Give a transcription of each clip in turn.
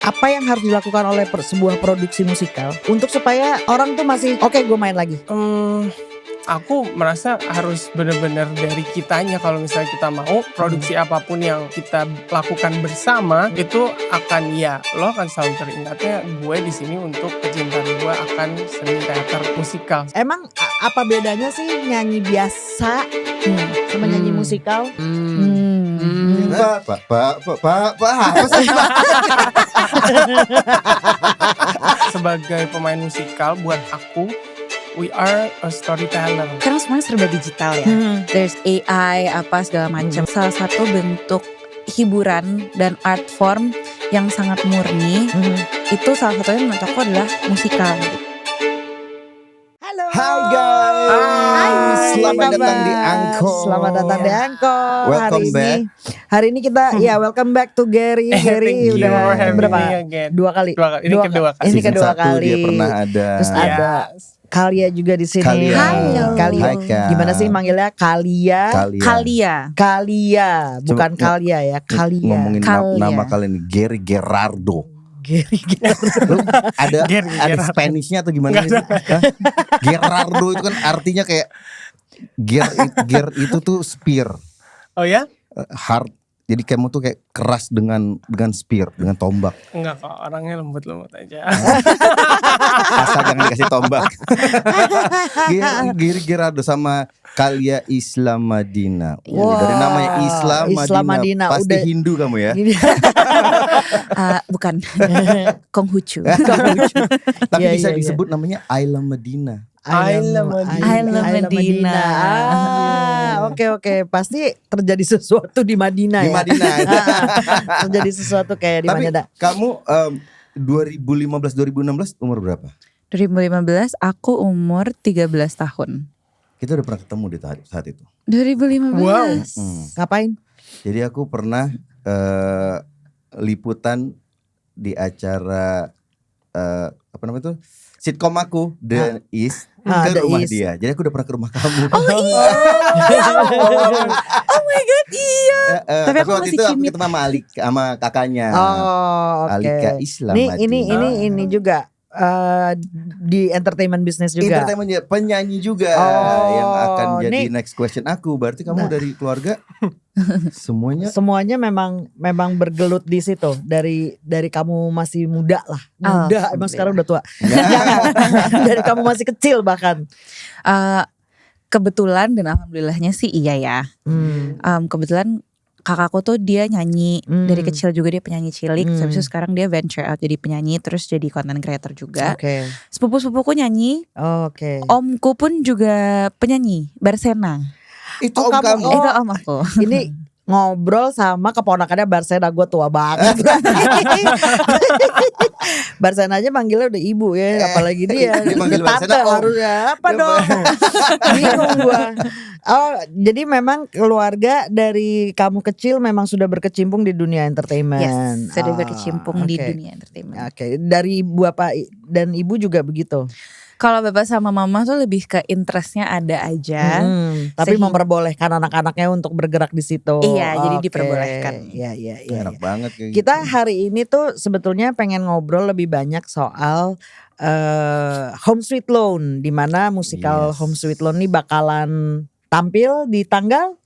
Apa yang harus dilakukan oleh sebuah produksi musikal untuk supaya orang tuh masih oke, gue main lagi? Aku merasa harus benar-benar dari kitanya. Kalau misalnya kita mau produksi apapun yang kita lakukan bersama itu akan lo akan selalu teringatnya gue di sini untuk kecintaan gue akan seni teater musikal. Emang apa bedanya sih nyanyi biasa sama nyanyi musikal? Pak, apa sih? Sebagai pemain musikal buat aku, we are a storyteller. Karena semuanya serba digital ya. There's AI apa segala macam. Salah satu bentuk hiburan dan art form yang sangat murni itu salah satunya menurut aku adalah musikal. Halo. Hai guys. Hai. Selamat Apa datang di kabar? Angkor. Selamat datang di Angkor. Welcome back. Hari ini kita welcome back to Gary. Gary Thank you udah for having berapa? me again. Dua kali. Ini kedua kali. Ini Season kedua 1 kali. dia pernah ada. Terus ada Kalia juga di sini. Kalia. Halo. Kalia. Hai, Kak. Gimana sih manggilnya? Kalia. Kalia, bukan Coba, Kalia ya. Kalia. Ngomongin Kalia. nama kalian nih, Gary Gerardo. Gary. Lu ada Gerardo. Spanish-nya atau gimana sih? Hah? Gerardo itu kan artinya kayak ger itu tuh spear, Oh ya? hard. Jadi kamu tuh kayak keras dengan spear, dengan tombak. Enggak kok, orangnya lembut-lembut aja. Asal jangan dikasih tombak. Giri Gerardo sama Kalia Islam Madina. Wah, Dari namanya Islam Islam Madina. Pasti Udah. Hindu kamu ya. Bukan Konghucu. Tapi Iya, bisa iya, disebut namanya Islam Madina. Islam Madina. Oke. Pasti terjadi sesuatu di Madinah Di ya. Madinah. Terjadi sesuatu kayak di Tapi Madinah. kamu 2015-2016 umur berapa? 2015 aku umur 13 tahun. Kita udah pernah ketemu di saat itu. 2015. Wow. Ngapain? Jadi aku pernah liputan di acara apa namanya tuh? Sitkom aku The East ke The rumah East. dia. Jadi aku udah pernah ke rumah kamu. Oh iya. Oh my god, iya. Tapi aku waktu masih itu aku cimit. ketemu sama kakaknya. Oh, oke. Alika Islam Ini juga di entertainment business juga. Entertainment penyanyi juga Oh, yang akan jadi nih. next question aku. Berarti kamu dari keluarga semuanya memang bergelut di situ dari kamu masih muda lah. Oh, Muda, emang alhamdulillah. sekarang udah tua. Jangan. Dari kamu masih kecil bahkan. Kebetulan dan alhamdulillahnya sih iya ya. Kebetulan kakakku tuh dia nyanyi dari kecil juga, dia penyanyi cilik. Habis itu sekarang dia venture out jadi penyanyi, terus jadi content creator juga. Oke. Sepupu-sepupuku nyanyi. Oke. Omku pun juga penyanyi, Barsena. itu Oh, om kamu- kamu. oh. Itu om aku. Ini ngobrol sama keponakannya Barsena, gue tua banget. Barsena aja manggilnya udah ibu ya, apalagi dia. Dia manggil Udah tante Barsena om. harusnya. Apa dong? Bingung gue. Oh, jadi memang keluarga dari kamu kecil memang sudah berkecimpung di dunia entertainment. Yes, sudah berkecimpung di oke. dunia entertainment. Oke, dari bapak dan ibu juga begitu. Kalau bapak sama mama tuh lebih ke interestnya ada aja. Tapi Sehingga- memperbolehkan anak-anaknya untuk bergerak di situ. Iya, jadi Oke. diperbolehkan. Iya. Enak banget kayak Kita gitu. hari ini tuh sebetulnya pengen ngobrol lebih banyak soal Home Sweet Loan, di mana musikal Yes. Home Sweet Loan ini bakalan tampil di tanggal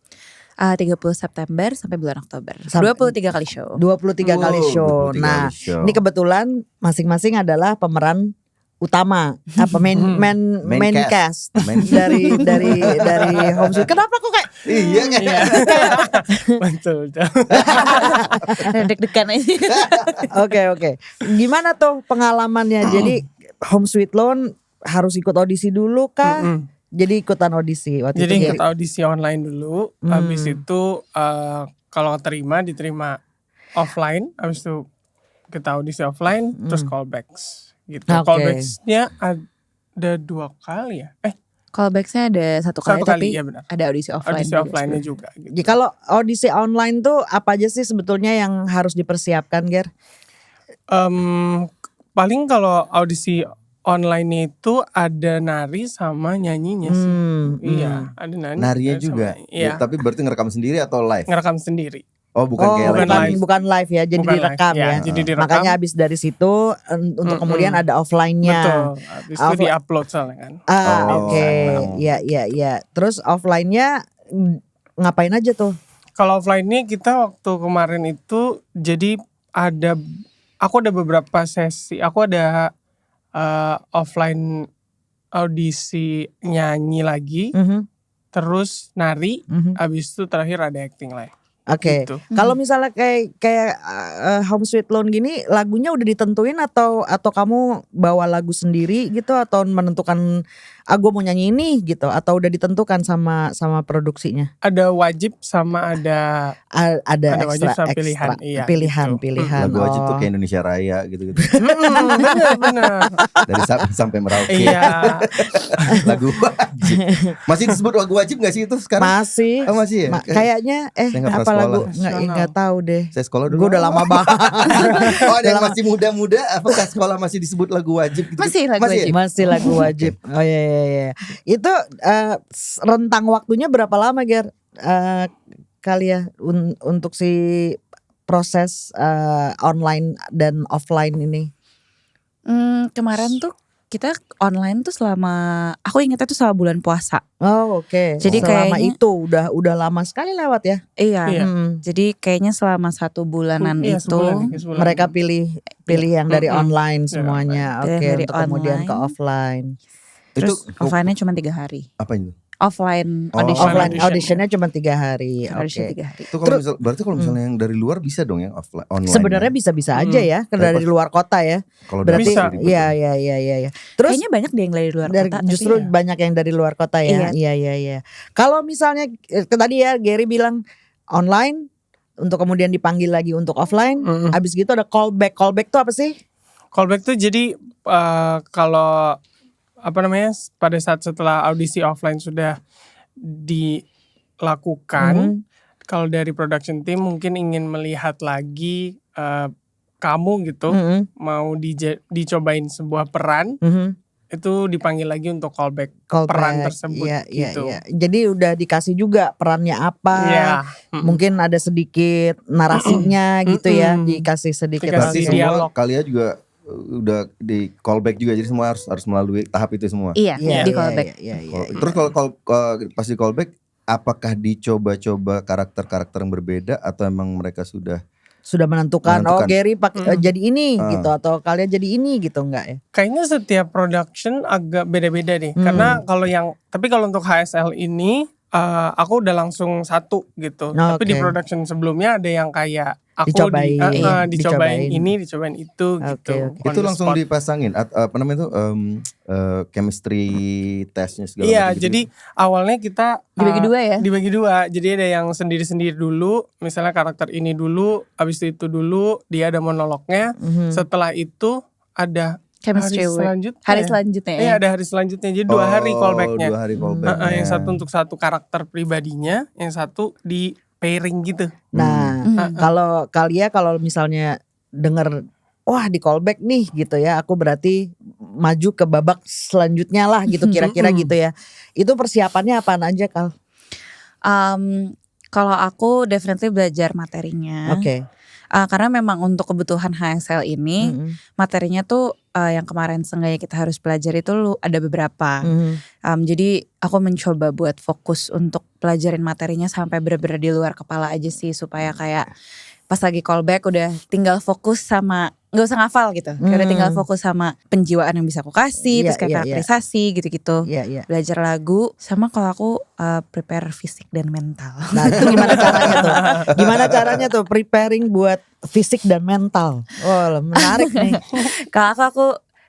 30 September sampai bulan Oktober. Sampai- 23 kali show. 23 kali Wow, show. 23 Nah, kali show. ini kebetulan masing-masing adalah pemeran utama, apa main cast Main- dari Home Sweet. Kenapa kok kayak Iya kan? Betul. Deg-degan aja. Oke. Gimana tuh pengalamannya? Jadi Home Sweet Loan harus ikut audisi dulu kah? Jadi ikutan audisi waktu Jadi itu. ikut audisi online dulu. Habis itu kalau diterima offline. Habis itu kita audisi offline, terus callbacks gitu. Oke. Callbacksnya ada 2 kali ya. Callbacksnya ada satu kali, Satu kali, tapi ya benar. ada audisi offline. Audisi juga offline-nya sebelum. juga gitu. Ya, kalau audisi online tuh apa aja sih sebetulnya yang harus dipersiapkan, Ger? Paling kalau audisi online itu ada nari sama nyanyinya sih. Iya, ada nari. Narinya sama juga. nyanyi. Iya, Tapi berarti ngerekam sendiri atau live? ngerekam sendiri. Oh bukan Oh, kayak bukan lagi. live. bukan live ya, jadi Bukan direkam live, ya. jadi direkam. Makanya abis dari situ untuk kemudian ada offline-nya. Betul. Habis itu Off- di-upload soalnya kan. Oh. Oke. Ya. Terus offline-nya ngapain aja tuh? Kalau offline ini kita waktu kemarin itu jadi aku ada beberapa sesi, aku ada offline audisi nyanyi lagi, Mhm, terus nari, mhm. habis itu terakhir ada acting live. Oke. Gitu. Kalau misalnya kayak Home Sweet Loan gini, lagunya udah ditentuin atau kamu bawa lagu sendiri gitu atau menentukan gue mau nyanyi ini gitu atau udah ditentukan sama produksinya? Ada wajib sama ada Ada wajib ekstra sama pilihan, iya, pilihan. Lagu wajib tuh Oh. kayak Indonesia Raya gitu-gitu. bener. Dari Sabang sampai Merauke. Iya. Lagu wajib. Masih disebut lagu wajib gak sih itu sekarang? Masih. Oh, masih ya? Kayaknya Saya nggak apa pernah lagu sekolah. nggak tahu deh. Saya sekolah dulu. Gue udah lama banget. Oh ada yang masih muda-muda apakah sekolah masih disebut lagu wajib gitu? Masih lagu wajib. Masih lagu wajib. Oh iya. Itu rentang waktunya berapa lama Ger? Kali ya untuk si proses online dan offline ini. Kemarin tuh kita online tuh aku ingetnya tuh selama bulan puasa. Oh oke. Jadi selama kayaknya- itu udah lama sekali lewat ya. Iya. Iya. Jadi kayaknya selama 1 bulanan Iya, itu sebulan. Mereka pilih yang dari online Dari semuanya. online. Oke, Dari untuk kemudian ke online. offline. terus Itu offline-nya cuma 3 hari. apa itu? Offline Oh, audition. Offline audition. auditionnya cuma 3 hari. Audition Oke. 3 hari. Itu kalau berarti kalau misalnya yang dari luar bisa dong yang offline online. Sebenarnya bisa-bisa aja ya dari luar kota ya. Kalau dari Berarti Bisa. ribet iya ya. iya. Terus Kayaknya banyak deh yang dari luar kota. tapi justru ya. banyak yang dari luar kota ya. Iya. Kalau misalnya tadi ya Gary bilang online untuk kemudian dipanggil lagi untuk offline, abis gitu ada callback. Callback tuh apa sih? Callback tuh jadi kalau pada saat setelah audisi offline sudah dilakukan, kalau dari production team mungkin ingin melihat lagi kamu gitu mau dicobain sebuah peran, itu dipanggil lagi untuk callback peran tersebut gitu. Iya. Jadi udah dikasih juga perannya apa. Iya. Mungkin ada sedikit narasinya gitu ya, dikasih sedikit Dikasih Berarti dialog. semua kalian juga udah di callback juga jadi semua harus melalui tahap itu semua. Iya, di callback. Iya. Terus kalau pas di callback apakah dicoba-coba karakter-karakter yang berbeda atau emang mereka sudah menentukan. Oh Gary jadi ini Ah. gitu atau kalian jadi ini gitu enggak ya? Kayaknya setiap production agak beda-beda deh. Karena tapi kalau untuk HSL ini aku udah langsung satu gitu. Tapi di Oke. production sebelumnya ada yang kayak aku Dicobain. dicobain ini, dicobain itu gitu. Oke. On itu the langsung spot. dipasangin apa namanya itu chemistry testnya segala Iya, macam jadi awalnya kita Dibagi 2 ya? Dibagi 2. Jadi ada yang sendiri-sendiri dulu, misalnya karakter ini dulu, habis itu dulu dia ada monolognya. Setelah itu ada Chemistry hari work. selanjutnya. Hari ya? selanjutnya Iya, ya. ada hari selanjutnya. Jadi 2 hari callbacknya. 2 hari callbacknya. Yang satu untuk satu karakter pribadinya, yang satu di pairing gitu. Nah, kalau misalnya denger wah di callback nih gitu ya, aku berarti maju ke babak selanjutnya lah gitu kira-kira gitu ya. Itu persiapannya apaan aja Kal? Kalau aku definitely belajar materinya. Oke. Karena memang untuk kebutuhan HSL ini materinya tuh yang kemarin seenggaknya kita harus pelajari itu ada beberapa. Jadi aku mencoba buat fokus untuk pelajarin materinya sampai benar-benar di luar kepala aja sih supaya kayak pas lagi callback udah tinggal fokus sama nggak usah ngafal gitu. Kayak udah tinggal fokus sama penjiwaan yang bisa aku kasih, terus kayak karakterisasi gitu-gitu. Iya. Belajar lagu sama kalau aku prepare fisik dan mental. Nah, itu gimana caranya tuh? Gimana caranya tuh preparing buat fisik dan mental? Oh, menarik nih. Kalau aku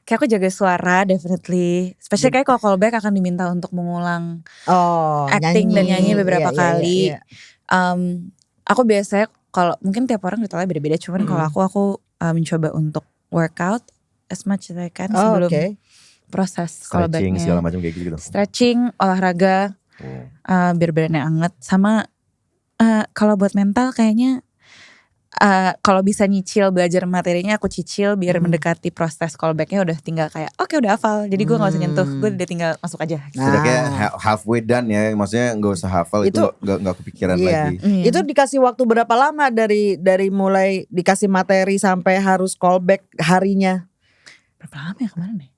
kayak aku jaga suara definitely. Especially kayak kalau callback akan diminta untuk mengulang acting dan nyanyi beberapa kali. Iya. Aku biasanya kalau mungkin tiap orang ritualnya beda-beda. Cuman kalau aku mencoba untuk workout as much as I can sebelum proses stretching callbacknya. segala macam kayak gitu. Stretching, olahraga, biar badannya anget. Sama kalau buat mental kayaknya kalau bisa nyicil belajar materinya aku cicil biar mendekati proses callbacknya udah tinggal kayak oke udah hafal jadi gue nggak usah nyentuh gue udah tinggal masuk aja. Sudah kayak halfway done ya, maksudnya nggak usah hafal itu nggak kepikiran lagi. Itu dikasih waktu berapa lama dari mulai dikasih materi sampai harus callback harinya? Berapa lama ya kemarin nih?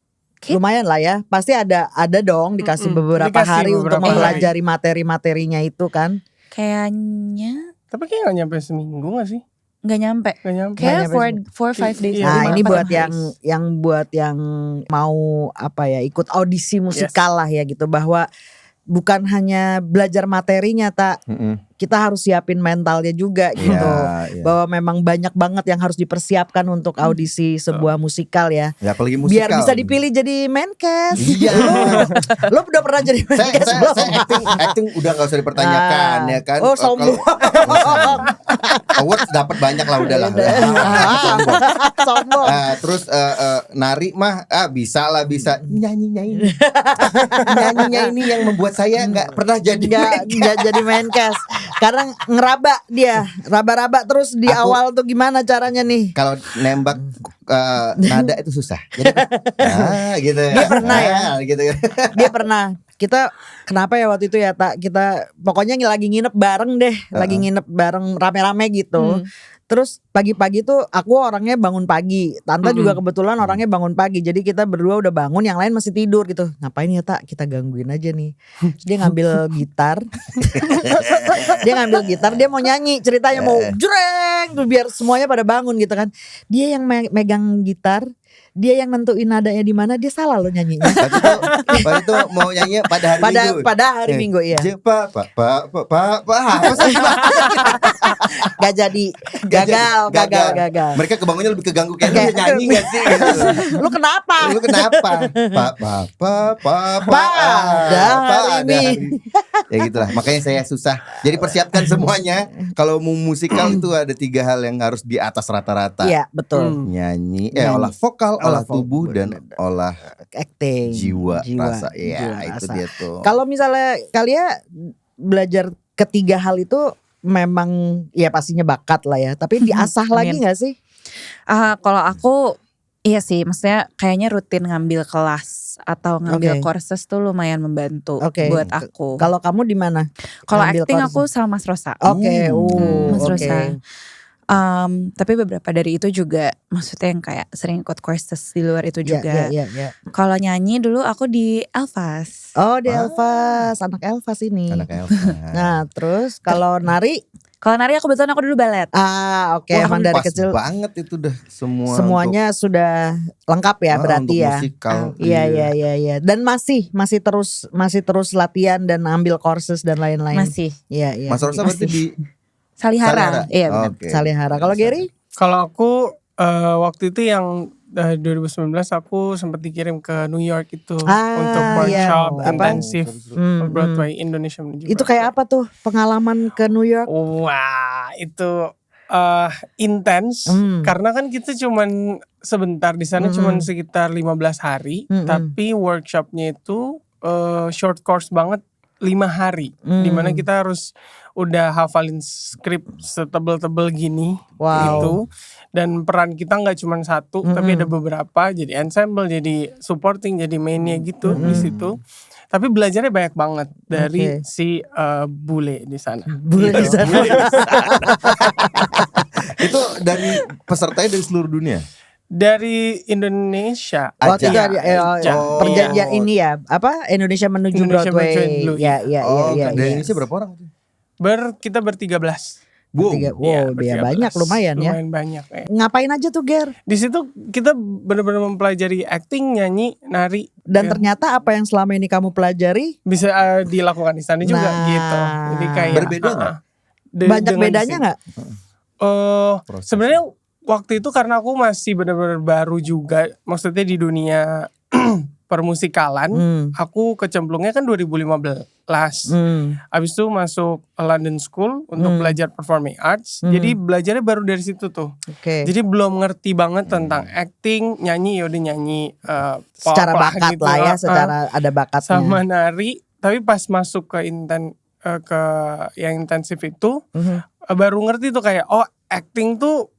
Lumayan lah ya, pasti ada dong dikasih beberapa hari untuk mempelajari materi-materinya itu kan? Kayaknya. Tapi kayak gak nyampe seminggu gak sih? Nggak nyampe. Kayak 4-5 days. Nah ini buat yang mau apa ya ikut audisi musikal lah ya gitu, bahwa bukan hanya belajar materinya kita harus siapin mentalnya juga gitu. Bahwa memang banyak banget yang harus dipersiapkan untuk audisi sebuah musikal ya. Ya apalagi musikal. Biar bisa dipilih jadi main cast. Iya. Lo udah pernah jadi main cast belum? Saya acting udah gak usah dipertanyakan ya kan. Oh sombong. Awards dapat banyak lah udahlah. Sombong. Terus nari mah bisa nyanyinya ini yang membuat saya nggak pernah jadi main cast. Karena ngeraba dia, raba-raba terus di awal tuh gimana caranya nih? Kalau nembak nada itu susah. Jadi, gitu. Dia pernah ya. Gitu. Dia pernah. Kita kenapa ya waktu itu ya kita pokoknya lagi nginep bareng deh, lagi nginep bareng rame-rame gitu. Terus pagi-pagi tuh aku orangnya bangun pagi, Tante juga kebetulan orangnya bangun pagi. Jadi kita berdua udah bangun, yang lain masih tidur gitu. Ngapain ya Tak? Kita gangguin aja nih. Terus dia ngambil gitar. Dia mau nyanyi, ceritanya mau jreng tuh biar semuanya pada bangun gitu kan. Dia yang megang gitar, dia yang nentuin nadanya di mana, dia salah loh nyanyinya. Waktu itu mau nyanyi pada hari Minggu. Pada hari Minggu iya. Apa sih? Gak jadi, gagal. Mereka kebangunnya lebih keganggu kayak nyanyi gak sih? Lu kenapa? Pada hari. Ya gitulah. Makanya saya susah. Jadi persiapkan semuanya. Kalau mau musikal itu ada 3 hal yang harus di atas rata-rata. Iya betul. Nyanyi, olah vokal, olah tubuh dan olah acting, jiwa rasa. jiwa Itu rasa. dia tuh. Kalau misalnya kalian belajar ketiga hal itu memang ya pastinya bakat lah ya, tapi diasah lagi nggak sih? Kalau aku iya sih, maksudnya kayaknya rutin ngambil kelas atau ngambil courses tuh lumayan membantu buat aku. Kalau kamu di mana? Kalau acting aku sama Mas Rosa. Mas Rosa. Tapi beberapa dari itu juga maksudnya yang kayak sering ikut courses di luar itu juga. Kalau nyanyi dulu aku di Elvas. Oh di Elvas, anak Elvas ini. Nah terus kalau nari? Kalau nari aku kebetulan aku dulu balet. Emang dari kecil banget itu udah semuanya sudah lengkap ya berarti ya. Musikal. Iya. Dan masih terus latihan dan ambil courses dan lain-lain. Masih. Iya. Mas Rosa berarti di Salihara. Iya benar. Salihara. Kalau Gary? Kalau aku waktu itu yang 2019 aku sempat dikirim ke New York itu untuk workshop intensif Broadway Indonesia menuju Itu kayak apa tuh pengalaman ke New York? Wah itu intens karena kan kita cuman sebentar di sana cuman sekitar 15 hari tapi workshopnya itu short course banget 5 hari dimana kita harus udah hafalin skrip setebel-tebel gini gitu dan peran kita nggak cuma satu tapi ada beberapa jadi ensemble jadi supporting jadi mainnya gitu di situ tapi belajarnya banyak banget dari si bule di sana. Bule di sana. Itu dari pesertanya dari seluruh dunia. Dari Indonesia. Waktu itu perjanjian ini ya, apa Indonesia menuju Broadway. Iya. Dari Indonesia berapa orang? Kita ber-13. Banyak lumayan ya. Lumayan banyak. Ngapain aja tuh Ger? Di situ kita benar-benar mempelajari acting, nyanyi, nari. Dan ternyata apa yang selama ini kamu pelajari bisa dilakukan di sana juga gitu. Jadi kayak berbeda nggak? Banyak bedanya nggak? Sebenarnya waktu itu karena aku masih benar-benar baru juga, maksudnya di dunia permusikalan, aku kecemplungnya kan 2015. Abis itu masuk London School untuk belajar performing arts. Jadi belajarnya baru dari situ tuh. Jadi belum ngerti banget tentang acting, nyanyi yaudah nyanyi secara bakat gitu lah ya, secara ada bakatnya. Sama nari, tapi pas masuk ke yang intensif itu baru ngerti tuh kayak acting tuh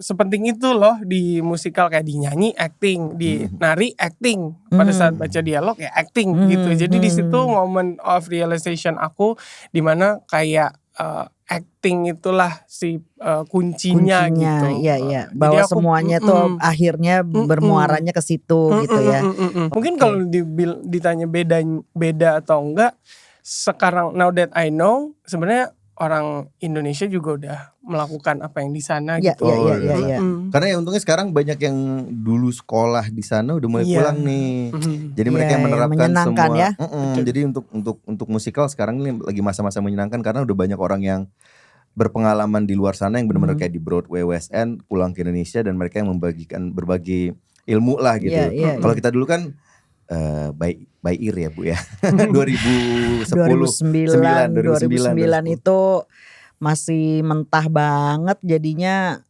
sepenting itu loh di musikal, kayak di nyanyi acting, di nari acting, pada saat baca dialog ya acting gitu. Jadi di situ moment of realization aku, dimana kayak acting itulah si kuncinya gitu. Iya, Jadi bahwa aku, semuanya tuh akhirnya bermuaranya ke situ gitu ya. Mungkin kalau ditanya beda atau enggak, sekarang now that I know, sebenarnya orang Indonesia juga udah melakukan apa yang di sana Iya, gitu. iya. Karena ya untungnya sekarang banyak yang dulu sekolah di sana udah mulai Iya. pulang nih. Jadi mereka Iya, yang menerapkan menyenangkan semua. ya. Jadi untuk musikal sekarang ini lagi masa-masa menyenangkan karena udah banyak orang yang berpengalaman di luar sana yang benar-benar kayak di Broadway, West End, pulang ke Indonesia dan mereka yang membagikan berbagi ilmu lah gitu. Iya, Kalau kita dulu kan by ear ya Bu ya. 2010, 2009 itu masih mentah banget jadinya,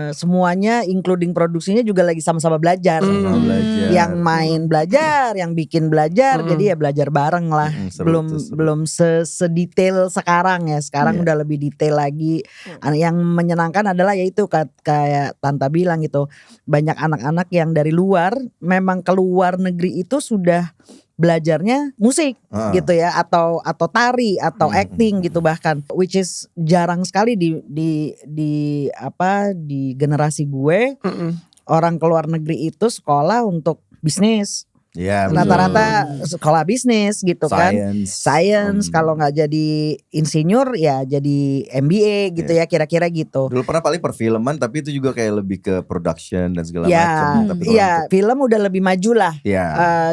semuanya including produksinya juga lagi sama-sama belajar. Sama belajar. Yang main belajar, yang bikin belajar, jadi ya belajar bareng lah. Seru tuh, seru. Belum sedetail sekarang ya. Sekarang udah lebih detail lagi. Yang menyenangkan adalah yaitu kayak Tanta bilang gitu. Banyak anak-anak yang dari luar memang keluar negeri itu sudah belajarnya musik gitu ya, atau tari atau acting gitu, bahkan which is jarang sekali di generasi gue. Orang keluar negeri itu sekolah untuk bisnis. Ya, Rata-rata sekolah bisnis gitu kan. Science kalau nggak jadi insinyur ya jadi MBA gitu ya, kira-kira gitu. Dulu pernah paling perfilman, tapi itu juga kayak lebih ke production dan segala Ya, macam. Tapi kalau iya, film udah lebih maju lah. Ya.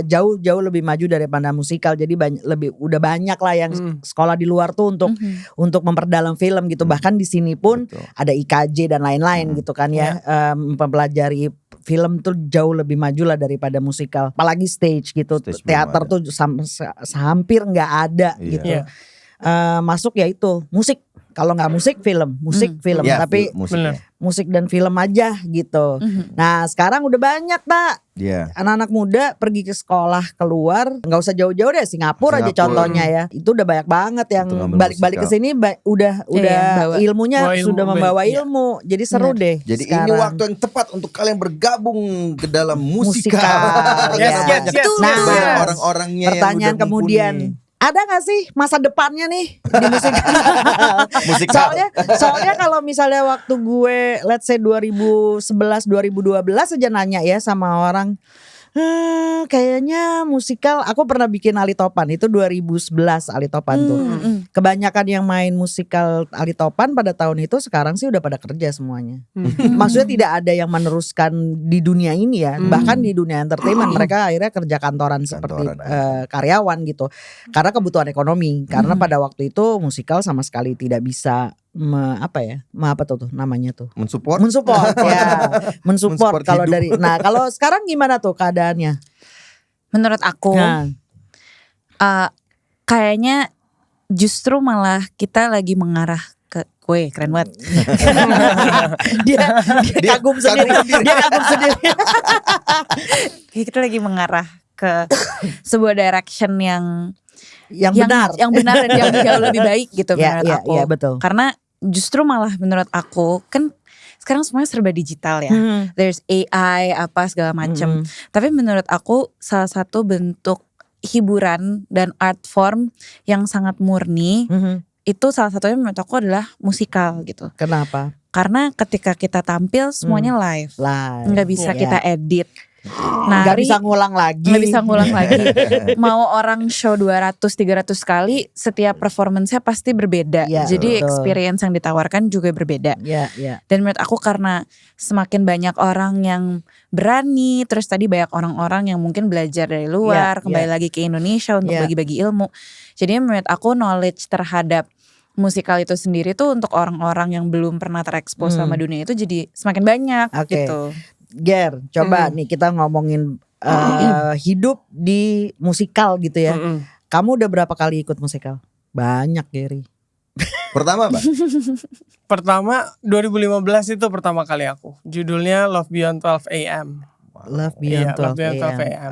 Jauh lebih maju daripada musikal. Jadi udah banyak lah yang sekolah di luar tuh untuk memperdalam film gitu. Bahkan di sini pun ada IKJ dan lain-lain gitu kan ya. Mempelajari film tuh jauh lebih maju lah daripada musikal. Apalagi stage gitu. Teater tuh hampir nggak ada gitu. Masuk ya itu musik. Kalau nggak musik film, film. Ya, Tapi musik dan film aja gitu. Nah sekarang udah banyak anak-anak muda pergi ke sekolah keluar, nggak usah jauh-jauh deh, Singapura aja contohnya ya. Itu udah banyak banget yang balik-balik ke sini udah ilmunya sudah membawa ilmu. Jadi seru deh. Jadi sekarang. ini waktu yang tepat untuk kalian bergabung ke dalam musikal. Yes. Nah, banyak orang-orangnya. Pertanyaan yang udah kemudian. Ada gak sih masa depannya nih di musikal? Soalnya kalau misalnya waktu gue let's say 2011 2012 aja nanya ya sama orang, kayaknya musikal, aku pernah bikin Ali Topan itu 2011 Ali Topan tuh. Kebanyakan yang main musikal Ali Topan pada tahun itu sekarang sih udah pada kerja semuanya. Maksudnya tidak ada yang meneruskan di dunia ini ya. Bahkan di dunia entertainment mereka akhirnya kerja kantoran seperti karyawan gitu. Karena kebutuhan ekonomi. Karena pada waktu itu musikal sama sekali tidak bisa mensupport kalau dari. Nah kalau sekarang gimana tuh keadaannya? Menurut aku kayaknya justru malah kita lagi mengarah ke kue, keren banget. dia kagum sendiri. Dia kagum sendiri. Kita lagi mengarah ke sebuah direction yang benar dan yang jauh lebih baik gitu menurut aku. Iya, betul. Karena justru malah menurut aku kan sekarang semuanya serba digital ya. There's AI apa segala macam. Tapi menurut aku salah satu bentuk hiburan dan art form yang sangat murni itu salah satunya menurut aku adalah musikal gitu. Kenapa? Karena ketika kita tampil semuanya live. Nggak bisa kita edit. Nggak bisa ngulang lagi. Mau orang show 200-300 kali, setiap performance-nya pasti berbeda. Jadi experience yang ditawarkan juga berbeda. Dan menurut aku karena semakin banyak orang yang berani, terus tadi banyak orang-orang yang mungkin belajar dari luar, kembali lagi ke Indonesia untuk bagi-bagi ilmu. Jadi menurut aku knowledge terhadap musikal itu sendiri tuh untuk orang-orang yang belum pernah terekspos sama dunia itu jadi semakin banyak gitu. Ger, coba nih kita ngomongin hidup di musikal gitu ya. Kamu udah berapa kali ikut musikal? Banyak, Gary. Pertama Mbak? Pertama 2015 itu pertama kali aku. Judulnya Love Beyond 12 AM. Love Beyond 12 AM.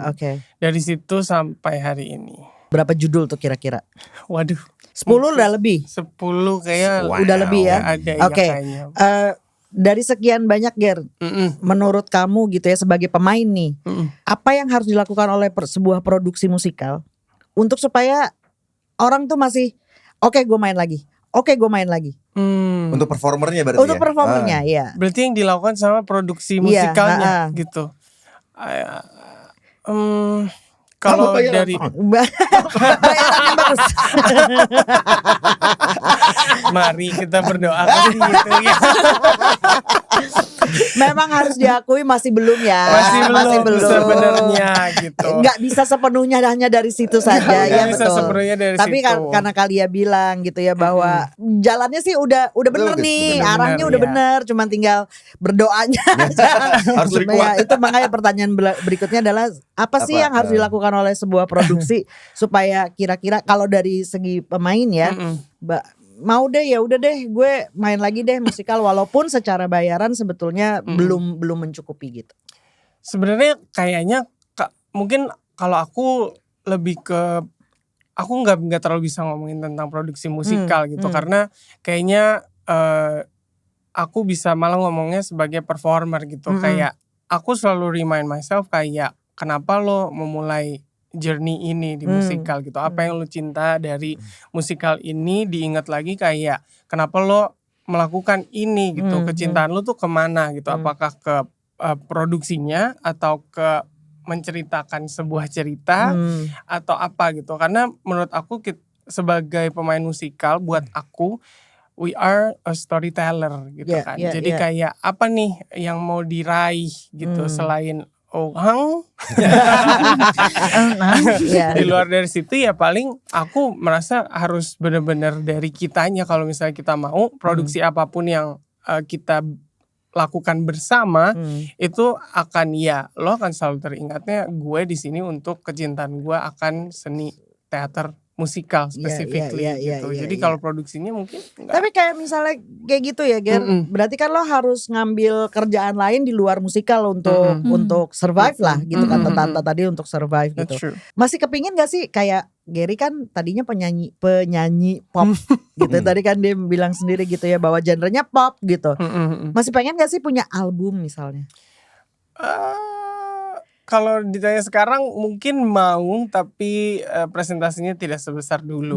Dari situ sampai hari ini. Berapa judul tuh kira-kira? Waduh, 10 udah lebih. 10 kayak Udah lebih ya. ada ya Oke. kayaknya. Dari sekian banyak Ger, menurut kamu gitu ya sebagai pemain nih, apa yang harus dilakukan oleh sebuah produksi musikal untuk supaya orang tuh masih oke gue main lagi, oke gue main lagi. Untuk performernya berarti Untuk ya? performernya ya. Berarti yang dilakukan sama produksi Iya, musikalnya gitu. Kalau dari Bayarannya bagus. mari kita berdoa kan gitu ya. Memang harus diakui masih belum ya. Masih belum sebenarnya gitu. Nggak bisa sepenuhnya hanya dari situ saja ya, Nggak bisa betul. sepenuhnya dari Tapi situ. karena Kalia bilang gitu ya bahwa jalannya sih udah bener Bagus, nih, bener, arahnya bener, udah ya. bener, cuman tinggal berdoanya aja. Harus lebih Ya, kuat. itu makanya pertanyaan berikutnya adalah apa sih Apa? yang harus dilakukan oleh sebuah produksi supaya kira-kira kalau dari segi pemain ya, mau deh ya udah deh gue main lagi deh musikal walaupun secara bayaran sebetulnya belum mencukupi gitu. Sebenarnya kayaknya mungkin kalau aku lebih ke aku nggak terlalu bisa ngomongin tentang produksi musikal gitu karena kayaknya aku bisa malah ngomongnya sebagai performer gitu. Kayak aku selalu remind myself kayak kenapa lo memulai journey ini di musikal gitu. Apa yang lo cinta dari musikal ini diingat lagi kayak kenapa lo melakukan ini gitu. Kecintaan lo tuh kemana gitu. Apakah ke produksinya atau ke menceritakan sebuah cerita atau apa gitu. Karena menurut aku sebagai pemain musikal buat aku we are a storyteller gitu kan. Jadi kayak apa nih yang mau diraih gitu selain di luar dari situ ya paling aku merasa harus benar-benar dari kitanya kalau misalnya kita mau produksi apapun yang kita lakukan bersama itu akan ya lo akan selalu teringatnya gue di sini untuk kecintaan gue akan seni teater musikal specifically gitu. Jadi kalau produksinya mungkin enggak. Tapi kayak misalnya kayak gitu ya Ger, berarti kan lo harus ngambil kerjaan lain di luar musikal untuk survive lah gitu kan tante tadi untuk survive gitu. Masih kepingin gak sih kayak Gary kan tadinya penyanyi pop gitu. Tadi kan dia bilang sendiri gitu ya bahwa genrenya pop gitu. Masih pengen gak sih punya album misalnya? Kalau ditanya sekarang mungkin mau tapi presentasinya tidak sebesar dulu.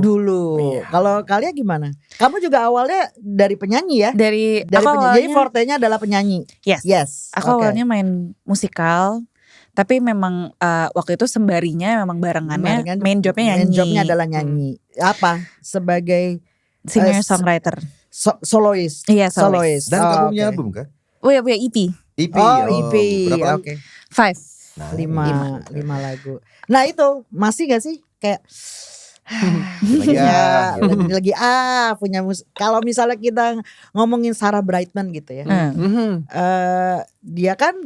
Iya. Kalau kalian gimana? Kamu juga awalnya dari penyanyi ya? Dari penyanyi. Jadi fortenya adalah penyanyi. Yes. Aku awalnya main musikal. Tapi memang waktu itu sembarinya memang barengannya main jobnya nyanyi. Main jobnya adalah nyanyi. Apa? Sebagai singer songwriter. Soloist. Iya soloist. Dan kamu punya album kan? Oh ya punya EP. EP. EP. Berapa lagu? Oke. 5. Nah, 5 lagu. Nah itu masih gak sih kayak lagi punya kalau misalnya kita ngomongin Sarah Brightman gitu ya. Dia kan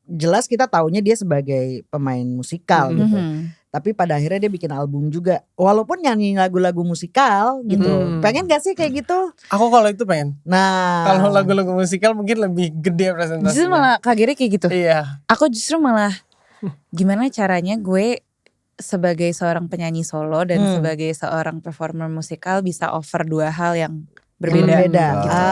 jelas kita taunya dia sebagai pemain musikal gitu. Tapi pada akhirnya dia bikin album juga. Walaupun nyanyi lagu-lagu musikal gitu. Pengen gak sih kayak gitu? Aku kalau itu pengen. Nah, kalau lagu-lagu musikal mungkin lebih gede presentasinya. Justru malah Kak Giri kayak gitu. Iya. Aku justru malah gimana caranya gue sebagai seorang penyanyi solo dan sebagai seorang performer musikal bisa offer dua hal yang berbeda. Gitu.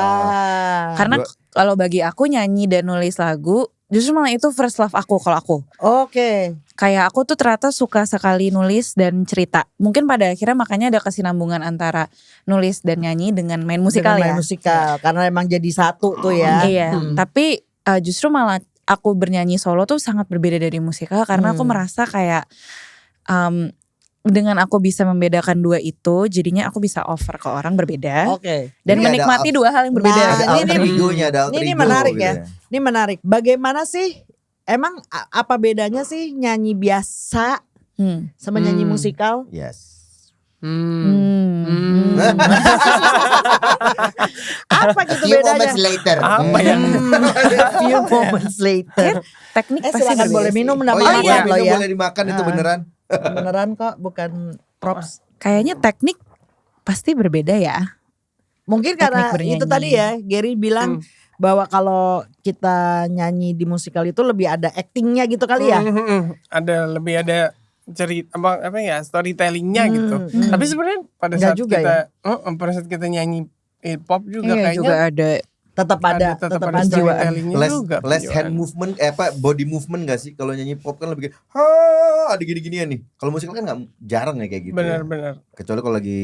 Karena kalau bagi aku nyanyi dan nulis lagu justru malah itu first love aku kalau aku. Oke. Kayak aku tuh ternyata suka sekali nulis dan cerita. Mungkin pada akhirnya makanya ada kesinambungan antara nulis dan nyanyi dengan main musikal dengan main musikal karena emang jadi satu tuh ya. Iya. Tapi justru malah aku bernyanyi solo tuh sangat berbeda dari musikal karena aku merasa kayak dengan aku bisa membedakan dua itu, jadinya aku bisa offer ke orang berbeda. Oke. Dan menikmati dua hal yang berbeda. Ini menarik ya. Ini menarik. Bagaimana sih? Emang apa bedanya sih nyanyi biasa sama nyanyi musikal? Yes. Apa gitu Few bedanya? moments later. Apa ya? Few moments later. Teknik pasti Silakan berbeda boleh sih. minum Oh iya, loh ya. boleh dimakan itu beneran. Beneran kok, bukan props. Kayaknya teknik pasti berbeda ya. Mungkin Teknik karena bernyanyi. itu tadi ya, Gary bilang bahwa kalau kita nyanyi di musikal itu lebih ada actingnya gitu kali ya. Ada lebih ada apa ya storytellingnya gitu. Tapi sebenarnya pada Nggak saat juga kita pada saat kita nyanyi pop juga Iya kayaknya juga ada. tetap ada penjiwaan. penjiwaan. Less hand movement body movement gak sih? Kalau nyanyi pop kan lebih kayak ada gini-ginian nih. Kalau musikal kan nggak jarang ya kayak gitu. Benar-benar. Kecuali kalau lagi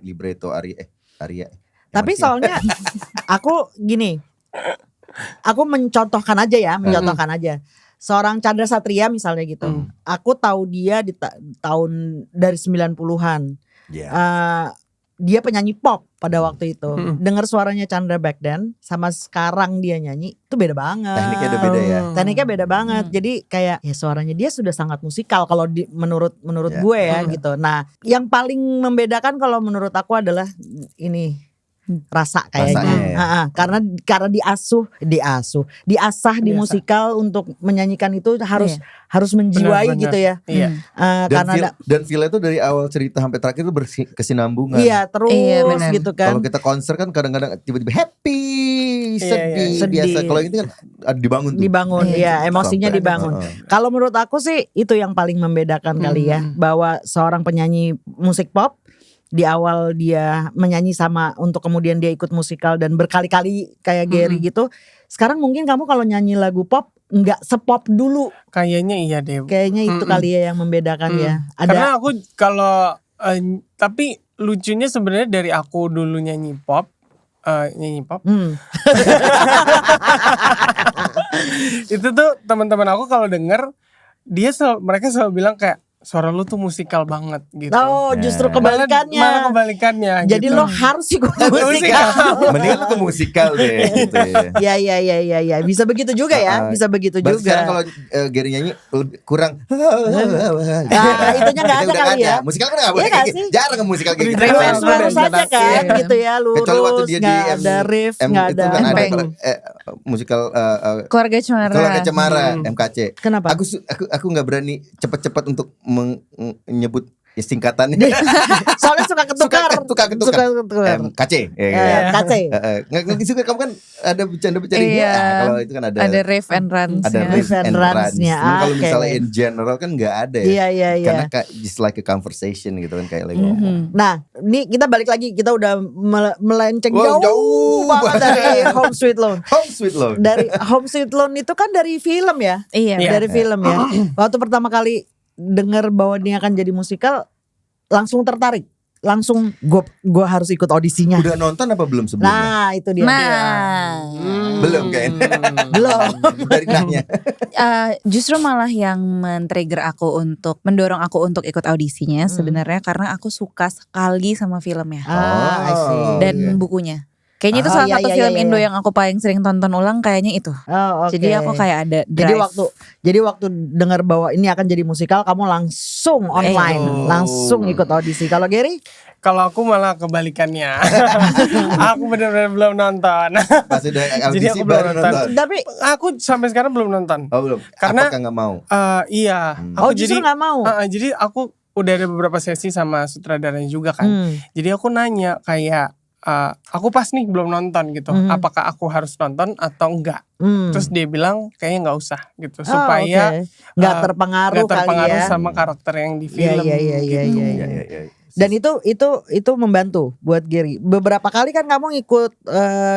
libretto aria. Tapi soalnya aku gini, aku mencontohkan aja. Seorang Chandra Satria misalnya gitu. Aku tahu dia di tahun dari 90-an. Dia penyanyi pop pada waktu itu. Dengar suaranya Chandra back then sama sekarang dia nyanyi itu beda banget. Tekniknya udah beda ya. Tekniknya beda banget. Jadi kayak ya suaranya dia sudah sangat musikal kalau menurut gue ya gitu. Nah, yang paling membedakan kalau menurut aku adalah ini rasa kayaknya. Karena diasah di musikal untuk menyanyikan itu harus menjiwai Benar. gitu ya. Iya. Dan feel itu dari awal cerita sampai terakhir itu berkesinambungan. Iya terus benar. gitu kan. Kalau kita konser kan kadang-kadang tiba-tiba happy, sedih, biasa. Kalau ini kan dibangun tuh. Dibangun, ya emosinya Sampai. dibangun. Kalau menurut aku sih itu yang paling membedakan kali ya, bahwa seorang penyanyi musik pop di awal dia menyanyi sama untuk kemudian dia ikut musikal dan berkali-kali kayak Gary gitu. Sekarang mungkin kamu kalau nyanyi lagu pop nggak sepop dulu. Kayaknya iya deh. Kayaknya itu kali ya yang membedakan ya. Karena aku kalau tapi lucunya sebenarnya dari aku dulu nyanyi pop. Itu tuh teman-teman aku kalau denger mereka selalu bilang kayak suara lu tuh musikal banget gitu. Oh, justru kebalikannya. Malah kebalikannya. Jadi gitu. lo harus ikut musikal. Mendingan lu ke musikal deh gitu ya. Ya. Bisa begitu juga ya. Bisa begitu juga. Sekarang kalau Gary nyanyi kurang. Nah, itunya gak ada kali ya. Musikal kan gak boleh Iya gak kayak sih? gitu. Jarang ke musikal kayak gitu. Lurus aja kan gitu ya. Kecuali waktu Lurus, dia di gak ada riff, gak ada itu kan ada empeng. musikal Keluarga Cemara. Keluarga Cemara MKC. Kenapa? Aku nggak berani cepet-cepet untuk menyebut singkatannya. Soalnya suka ketukar. Suka ketukar. MKC. KC. Nggak suka kamu kan ada bercanda-bercanda. Iya. Kalau itu kan Ada riff and runs. ada riff and runs-nya. Kalau misalnya in general kan nggak ada ya. Iya. Karena kayak just like a conversation gitu kan kayak lagi ngomong. Nah, ini kita balik lagi, kita udah melenceng Wow, jauh jauh banget dari Home Sweet Loan. Home Sweet Loan. Dari Home Sweet Loan itu kan dari film ya. Iya. Dari film ya. Waktu pertama kali dengar bahwa dia akan jadi musikal, langsung tertarik. Langsung gue harus ikut audisinya. Udah nonton apa belum sebelumnya? Nah, itu dia. Belum kayaknya. Belum. Dari nanya. Justru malah yang men-trigger aku untuk mendorong aku untuk ikut audisinya sebenarnya karena aku suka sekali sama filmnya I see. dan bukunya. Kayaknya itu salah satu film Indo yang aku paling sering tonton ulang, kayaknya itu. Oh, okay. Jadi aku kayak ada drive. Jadi waktu dengar bahwa ini akan jadi musikal, kamu langsung online, langsung ikut audisi. Kalau Gary? Kalau aku malah kebalikannya. Aku benar-benar belum nonton. Pas udah Jadi audisi aku belum baru nonton. nonton. Tapi Aku sampai sekarang belum nonton. Oh belum. Karena- Apakah nggak mau? Iya. Aku justru nggak mau. Jadi aku udah ada beberapa sesi sama sutradaranya juga kan. Jadi aku nanya kayak aku pas nih belum nonton gitu. Apakah aku harus nonton atau enggak? Terus dia bilang kayaknya nggak usah gitu supaya nggak terpengaruh, kali ya. sama karakter yang di film. Iya. Iya. Dan itu membantu buat Gary. Beberapa kali kan kamu ikut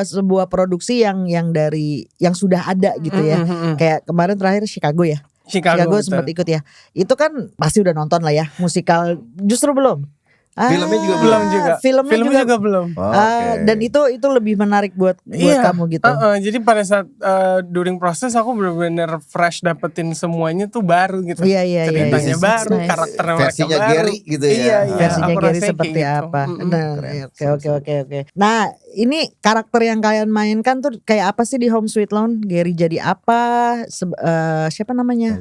sebuah produksi yang sudah ada gitu ya. Kayak kemarin terakhir Chicago ya. Chicago betul. sempat ikut ya. Itu kan pasti udah nonton lah ya. Musikal justru belum. Filmnya juga Belum juga. Filmnya juga belum. Dan itu lebih menarik buat kamu gitu. Jadi pada saat during proses aku benar-benar fresh dapetin semuanya tuh baru gitu. Iya. Ceritanya baru, Nice. karakternya mereka Versinya baru. Gary gitu ya. Iya. Versinya aku Gary rasanya seperti kayak gitu. apa? Nah, oke. Nah, ini karakter yang kalian mainkan tuh kayak apa sih di Home Sweet Loan? Gary jadi apa? Siapa namanya?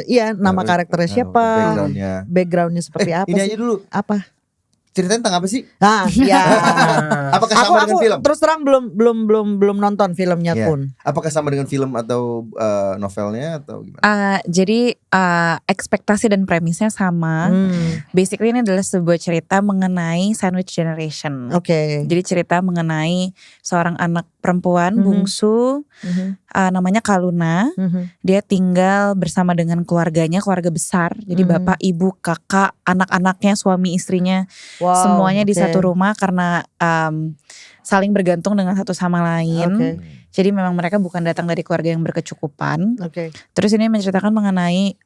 Iya, nama karakternya siapa? Backgroundnya seperti apa Ini sih? aja dulu. Apa? Ceritanya tentang apa sih? Nah, ya. Apakah sama dengan film? Terus terang belum nonton filmnya Iya. pun. Apakah sama dengan film atau novelnya atau gimana? Jadi ekspektasi dan premisnya sama. Basically ini adalah sebuah cerita mengenai sandwich generation. Oke. Jadi cerita mengenai seorang anak perempuan bungsu namanya Kaluna. Dia tinggal bersama dengan keluarganya, keluarga besar. Jadi bapak, ibu, kakak, anak-anaknya, suami, istrinya, Wow, semuanya di oke. satu rumah karena saling bergantung dengan satu sama lain. Oke. Jadi memang mereka bukan datang dari keluarga yang berkecukupan. Oke. Terus ini menceritakan mengenai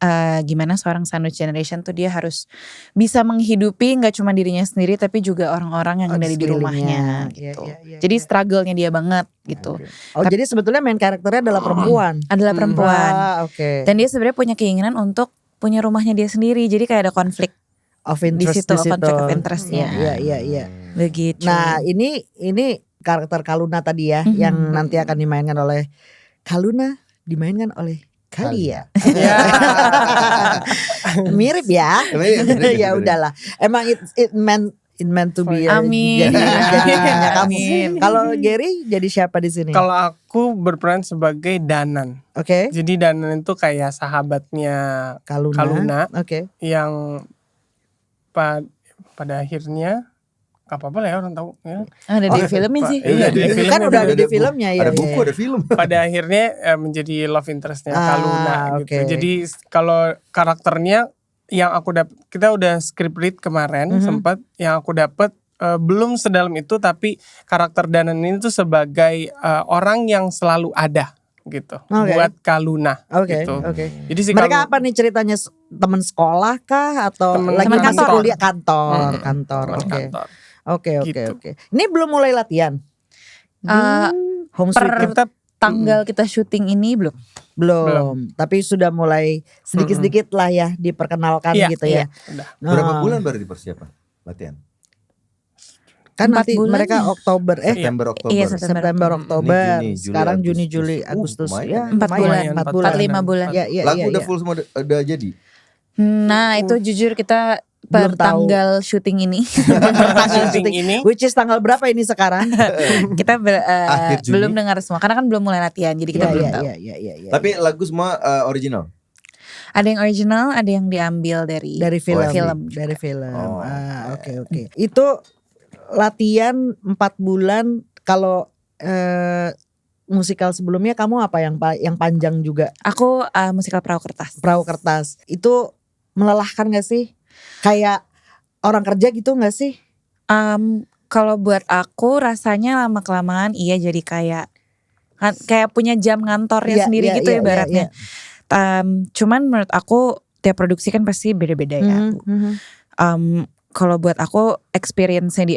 gimana seorang sandwich generation tuh dia harus bisa menghidupi nggak cuma dirinya sendiri tapi juga orang-orang yang ada di rumahnya gitu. Iya. Jadi struggle-nya dia banget gitu. Oh, jadi sebetulnya main karakternya adalah perempuan. Adalah perempuan. Oke. Dan dia sebenarnya punya keinginan untuk punya rumahnya dia sendiri. Jadi kayak ada konflik Of interest situ, conflict of interest-nya. Iya. begitu. Nah, ini karakter Kaluna tadi ya, yang nanti akan dimainkan oleh Kaluna, dimainkan oleh Kalia. Ya. Mirip ya. Mirip. Ya udahlah. Emang it meant to be. Amin. Jadi kamu. Amin. Kalau Gary jadi siapa di sini? Kalau aku berperan sebagai Danan. Oke. Jadi Danan itu kayak sahabatnya Kaluna Oke. yang pada akhirnya gak apa-apa lah ya orang tahu ya. Ada di filmnya sih. Iya, di filmnya Kan udah ada di ada filmnya ya. Ada buku, ada film. Pada akhirnya menjadi love interestnya Kaluna gitu. oke. Jadi kalau karakternya yang aku kita udah script read kemarin sempat yang aku dapat belum sedalam itu, tapi karakter Danan ini tuh sebagai orang yang selalu ada gitu buat Kaluna Oke. gitu. Oke. Jadi si Mereka apa nih ceritanya, teman sekolah kah atau Temen lagi masih kantor. kuliah kantor? teman Oke. kantor. Oke. Gitu. Ini belum mulai latihan. Home sweet home. Kita Tanggal kita syuting ini belum. Belum, tapi sudah mulai sedikit-sedikit lah ya diperkenalkan Iya, gitu ya. udah. Berapa Nah, bulan baru dipersiapan latihan? Kan 4 nanti bulan mereka ya? Oktober September, Oktober. Iya, September Oktober. Juni, Juli, Sekarang Juni, Agustus. Juli, Agustus. Lumayan. Ya, 4 lumayan, bulan. 4 bulan. 4-5 bulan. Ya, ya, Lagu ya, udah ya. full semua, udah jadi. Nah itu jujur kita per Belum tahu. tanggal syuting ini syuting ini Which is tanggal berapa ini sekarang? kita Akhir Juni. belum dengar semua karena kan belum mulai latihan jadi kita belum tahu. Iya. Tapi lagu semua original. Ada yang original, ada yang diambil dari film. film. Dari film. Oh. Oke. Itu latihan 4 bulan. Kalau musikal sebelumnya kamu apa yang panjang juga? Aku musikal Perahu Kertas. Perahu Kertas. Itu melelahkan gak sih? Kayak orang kerja gitu gak sih? Kalau buat aku rasanya lama kelamaan iya jadi kayak punya jam ngantornya sendiri gitu ya ibaratnya. Cuman menurut aku tiap produksi kan pasti beda-beda ya. Kalau buat aku experience-nya di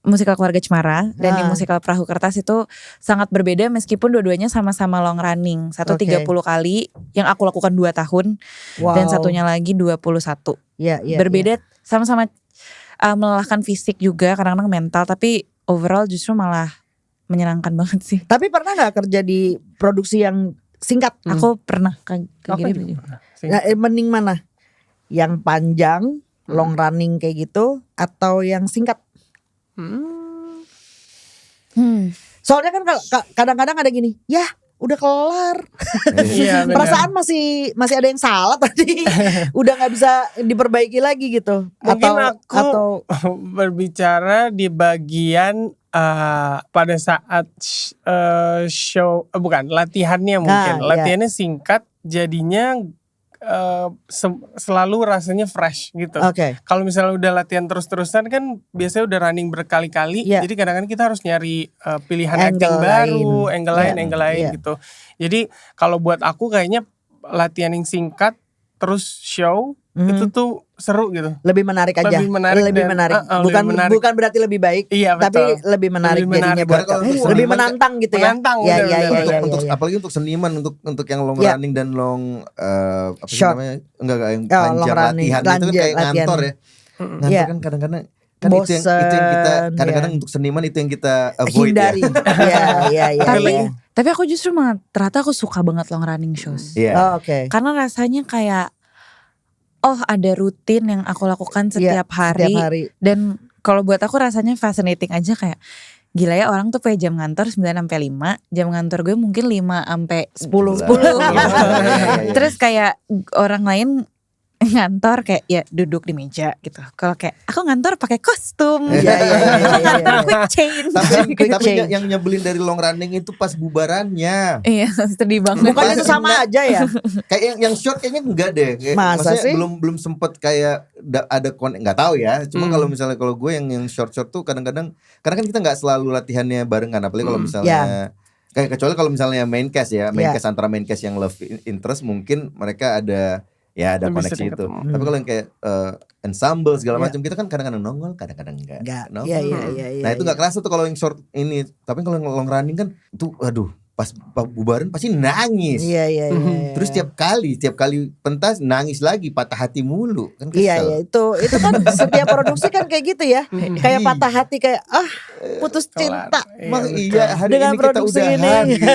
musikal Keluarga Cemara dan di musikal Perahu Kertas itu sangat berbeda meskipun dua-duanya sama-sama long running. Satu 30 kali yang aku lakukan 2 tahun dan satunya lagi 21. Berbeda sama-sama melelahkan fisik juga, kadang-kadang mental, tapi overall justru malah menyenangkan banget sih. Tapi pernah gak kerja di produksi yang singkat? Aku pernah Aku kayak juga gitu. pernah sih. Nah, mending mana? Yang panjang, long running kayak gitu, atau yang singkat? Soalnya kan kadang-kadang ada gini, ya udah kelar. Iya, benar. Perasaan masih ada yang salah tadi. Udah nggak bisa diperbaiki lagi gitu. Mungkin aku atau berbicara di bagian pada saat show bukan latihannya mungkin. iya. Latihannya singkat jadinya selalu rasanya fresh gitu. Oke. Kalau misalnya udah latihan terus-terusan kan biasanya udah running berkali-kali. Iya. Jadi kadang-kadang kita harus nyari pilihan Angle acting baru, lain. angle lain Iya. gitu. Jadi kalau buat aku kayaknya latihan yang singkat terus show itu tuh seru gitu. Lebih menarik aja. Lebih menarik Lebih dan- menarik. lebih Bukan menarik. bukan berarti lebih baik. Iya, Tapi betul. lebih menarik Lebih jadinya menarik. buat Karena kalau kamu. untuk Lebih seniman menantang gitu ya. menantang, Ya, benar, ya, benar. ya, untuk ya. apalagi untuk seniman, untuk yang long Iya. running dan long apa sih Short. namanya, enggak yang Oh, long panjang running, latihan itu kan kayak latihan. ngantor ya. Ngantor Iya. kan kadang-kadang kan itu yang kita Bosen, kadang-kadang ya. untuk seniman itu yang kita avoid Hindari. ya. Iya. Tapi aku justru malah ternyata aku suka banget long running shows. Iya. Oh, oke. Karena rasanya kayak ada rutin yang aku lakukan Iya, setiap hari. Setiap hari. Dan kalau buat aku rasanya fascinating aja kayak gila ya orang tuh punya jam ngantor 9 sampai 5, jam ngantor gue mungkin 5 sampai 10. Iya, iya, iya. Terus kayak orang lain ngantor kayak ya duduk di meja gitu. Kalau kayak aku ngantor pakai kostum. Iya, iya, iya, Aku iya, ngantor iya. quick change. Tapi Quick change. yang nyebelin dari long running itu pas bubarannya. Iya, sedih banget. Bukan itu sama aja ya? Kayak yang short kayaknya enggak deh. Kayak, Masa maksudnya sih? belum sempet kayak ada nggak tahu ya. Cuma kalau misalnya kalau gue yang short tuh kadang-kadang karena kan kita nggak selalu latihannya barengan, apalagi kalau misalnya kayak kecuali kalau misalnya main cast ya, main cast antara main cast yang love interest mungkin mereka ada Lebih koneksi sering itu. ketemu. Tapi kalau yang kayak ensemble segala macam kita kan kadang-kadang nongol, kadang-kadang enggak. Enggak. nongol. Iya, iya, iya, iya. Nah itu nggak kerasa tuh kalau yang short ini. Tapi kalau yang long running kan itu aduh pas bubaran pasti nangis. Iya, iya, iya. Terus tiap kali pentas nangis lagi, patah hati mulu kan kesel. Iya, iya, itu kan setiap produksi kan kayak gitu ya. Kayak patah hati kayak putus Kelar. cinta. Emang betul. iya hari Dengan ini kita produksi udahan ini. gitu.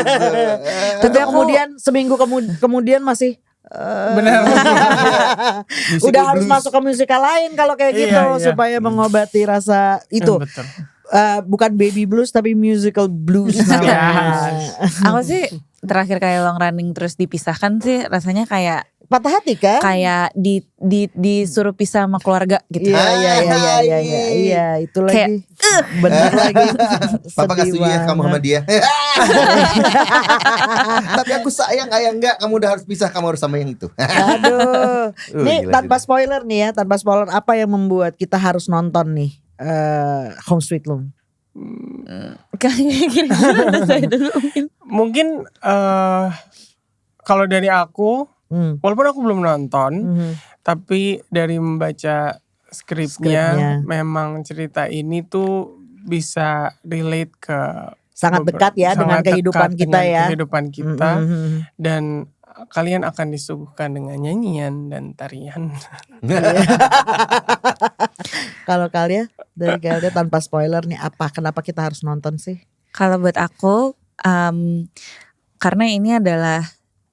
Tapi kemudian seminggu kemudian masih Benar. Musical udah harus blues. masuk ke musikal lain kalau kayak Iya, gitu iya. supaya mengobati rasa itu. Betul. Bukan baby blues tapi musical blues namanya. Aku sih terakhir kayak long running terus dipisahkan sih rasanya kayak Patah hati kan? disuruh pisah sama keluarga gitu. Iya, iya, iya, iya, iya, iya, iya, itu lagi. Bener lagi. Papa gak Sedih setuju ya kamu sama banget. dia. Tapi aku sayang ayah enggak, kamu udah harus pisah, kamu harus sama yang itu. Aduh. Nih Gila, tanpa gila. spoiler nih ya, tanpa spoiler apa yang membuat kita harus nonton nih Home Sweet Home? Kayak gini-gini saya dulu. Mungkin kalau dari aku, walaupun aku belum nonton, tapi dari membaca skripnya, memang cerita ini tuh bisa relate ke Sangat dekat ya dengan sangat kehidupan dekat kita dengan ya. kehidupan kita, dan kalian akan disuguhkan dengan nyanyian dan tarian. Kalau kalian dari kalian tanpa spoiler nih kenapa kita harus nonton sih? Kalau buat aku karena ini adalah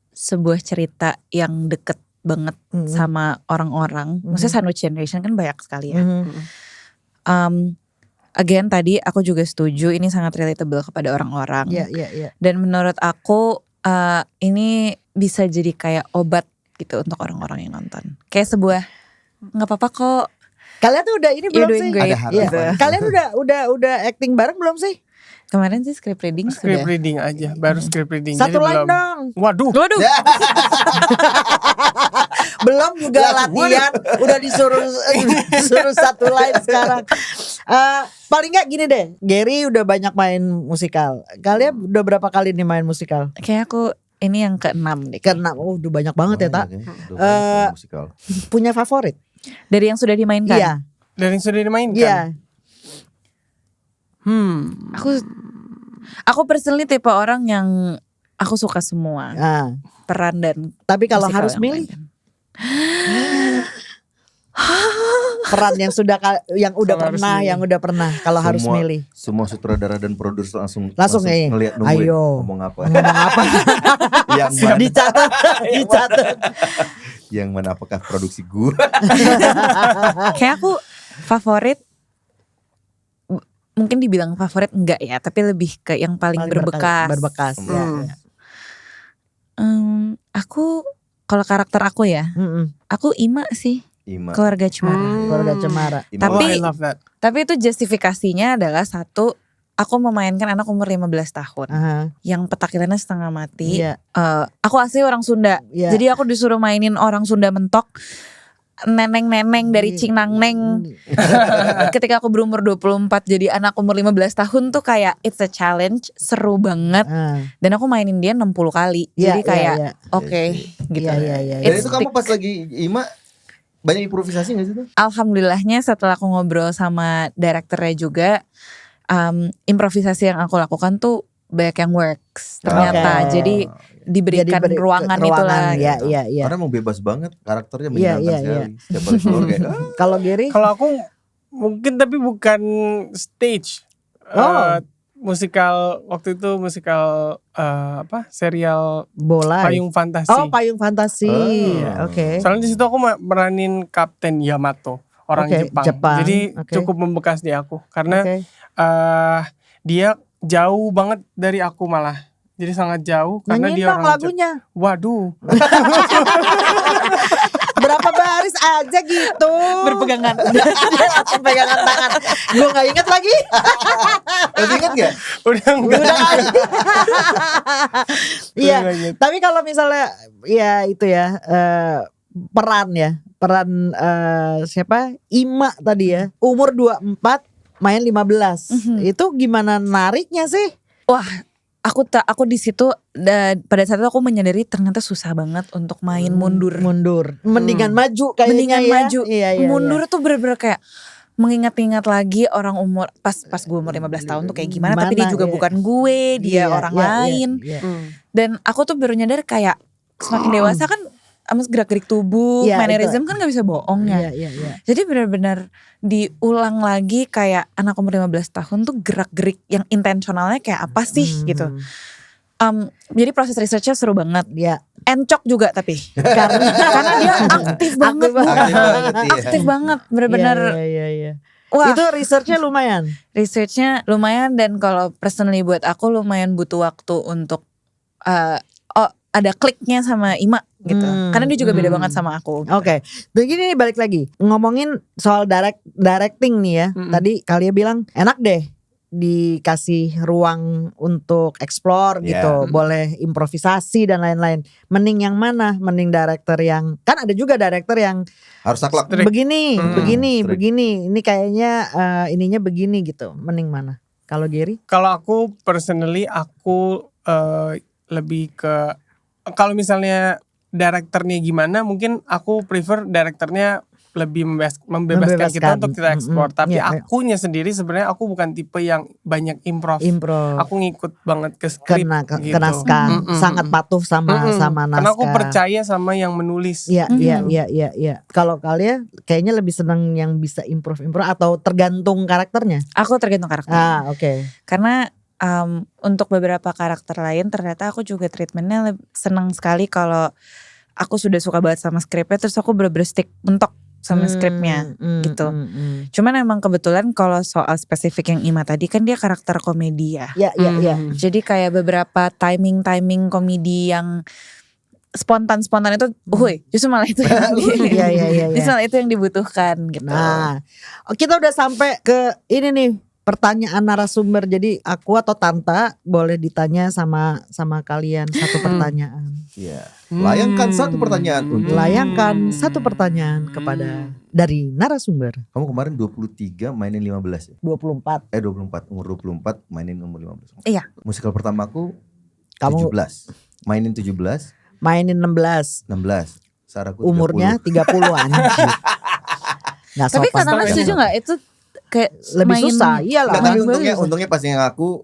sebuah cerita yang deket banget sama orang-orang. Maksudnya sandwich generation kan banyak sekali ya. Again tadi aku juga setuju ini sangat relatable kepada orang-orang. Iya, iya, iya. Dan menurut aku ini bisa jadi kayak obat gitu untuk orang-orang yang nonton. Kayak sebuah nggak apa-apa kok. Kalian tuh udah ini You're belum doing sih? great. Ada harapan. Iya. Kalian udah acting bareng belum sih? Kemarin sih script reading Script sudah. reading aja, baru script reading. Satu jadi line belum. dong. Waduh. Waduh. Belum juga latihan, udah disuruh satu line sekarang. Paling nggak gini deh, Gary udah banyak main musikal. Kalian udah berapa kali nih main musikal? Kayak aku ini yang ke-6 deh. Karena udah banyak banget ya tak. Musikal. Punya favorit? Dari yang sudah dimainkan. Iya, Dari yang sudah dimainkan. iya. Aku personally tipe orang yang aku suka semua Nah, peran dan tapi kalau musikal harus yang milih mainkan. peran yang udah Kalau harus pernah, milih. yang udah pernah. Kalau harus milih, Semua sutradara dan produser langsung nih. ngeliat nungguin Ayo. ngomong apa. ngomong apa? Yang mana, dicatat, dicatat. yang mana apakah produksi gua? Kayak aku favorit mungkin dibilang favorit enggak ya, tapi lebih ke yang paling berbekas. Berbekas. Ya, ya. Aku kalau karakter aku ya, aku Ima sih, Ima. keluarga Cemara. Keluarga Cemara. Ima. Oh, Tapi- I love that. Tapi itu justifikasinya adalah satu, aku memainkan anak umur 15 tahun Aha, yang petakilannya setengah mati. iya, Aku asli orang Sunda, iya. jadi aku disuruh mainin orang Sunda mentok, neneng-neneng dari Cingnangneng. Ketika aku berumur 24 jadi anak umur 15 tahun tuh kayak it's a challenge, seru banget. Ah, Dan aku mainin dia 60 kali. iya, Jadi kayak iya, oke gitu. Iya, iya, iya. Dan It's itu kamu pas lagi Ima banyak improvisasi gak sih tuh? Alhamdulillahnya setelah aku ngobrol sama direkturnya juga, improvisasi yang aku lakukan tuh banyak yang works ternyata. Oke. Jadi diberikan ruangan itulah. Iya, gitu. iya, iya. Karena mau bebas banget, karakternya Iya, menyenangkan iya, sekali. Setiap kali keluar kayak Kalau Gary, Kalau aku mungkin tapi bukan stage. Oh. Musikal waktu itu musikal serial bola. Payung Fantasi. Oh, Payung Fantasi. Oh. Oke. Soalnya di situ aku meranin Kapten Yamato, orang Oke, Jepang. Jepang. Jadi Oke. cukup membekas di aku karena Oke. dia jauh banget dari aku malah. Jadi sangat jauh karena Nyanyiin dia dong orang lagunya. Waduh. Berapa baris aja gitu. Berpegangan. Langsung pegangan tangan. Gue gak inget lagi. Masih ingat gak? Udah enggak. Udah kali. Iya. Udah inget. Tapi kalau misalnya ya itu ya peran siapa? Ima tadi ya. Umur 24 main 15. Itu gimana nariknya sih? Wah, aku di situ pada saat itu aku menyadari ternyata susah banget untuk main mundur. Mendingan maju kayaknya. Mendingan ya. maju. Iya, Mundur tuh bener-bener kayak mengingat-ingat lagi orang umur pas gue umur 15 tahun tuh kayak gimana, tapi dia juga iya. bukan gue, dia orang lain. Iya. Dan aku tuh baru nyadar kayak semakin dewasa kan gerak-gerik tubuh, Iya, mannerism kan gak bisa bohong ya. Iya. Jadi benar-benar diulang lagi kayak anak umur 15 tahun tuh gerak-gerik yang intensionalnya kayak apa sih gitu. Jadi proses researchnya seru banget. Iya. Encok juga tapi karena dia aktif banget, aktif banget, benar-benar. Iya. Wah, Itu researchnya lumayan. researchnya lumayan, dan kalau personally buat aku lumayan butuh waktu untuk ada kliknya sama Ima gitu. Karena dia juga beda banget sama aku. Gitu. Oke, begini nih balik lagi ngomongin soal directing nih ya. Tadi kalian bilang enak deh dikasih ruang untuk explore gitu, boleh improvisasi dan lain-lain. Mending yang mana? Mending director yang kan ada juga director yang Harus saklek. begini. strict. Ini kayaknya ininya begini gitu. Mending mana? Kalau Gary? Kalau aku personally aku lebih ke kalau misalnya direkturnya gimana, mungkin aku prefer direkturnya lebih membebaskan kita untuk kita eksplor. Tapi akunya sendiri sebenarnya aku bukan tipe yang banyak improv. Aku ngikut banget ke skrip ke gitu. naskah, sangat patuh sama naskah. Karena aku percaya sama yang menulis. Iya. Kalau kalian kayaknya lebih senang yang bisa improv atau tergantung karakternya? Aku tergantung karakter. Oke. Karena untuk beberapa karakter lain ternyata aku juga treatmentnya senang sekali kalau aku sudah suka banget sama skripnya, terus aku bener-bener stick mentok sama skripnya gitu. Cuman emang kebetulan kalau soal spesifik yang Ima tadi kan dia karakter komedi ya. Iya. Jadi kayak beberapa timing komedi yang spontan itu, justru malah itu yang justru malah itu yang dibutuhkan gitu. Nah, kita udah sampai ke ini nih. Pertanyaan narasumber. Jadi aku atau Tanta boleh ditanya sama kalian satu pertanyaan. Iya. Layangkan satu pertanyaan untuk Layangkan satu pertanyaan kepada dari narasumber. kamu kemarin 23 mainin 15 ya? 24. 24, umur 24 mainin umur 15. Iya. Musikal pertamaku Kamu 17. Mainin 17, mainin 16. 16. Saraku 30. Umurnya 30-an. Nggak Tapi sopan. Katana setuju gak itu kayak Lebih susah. Iyalah. Nggak, tapi Main untungnya pas yang aku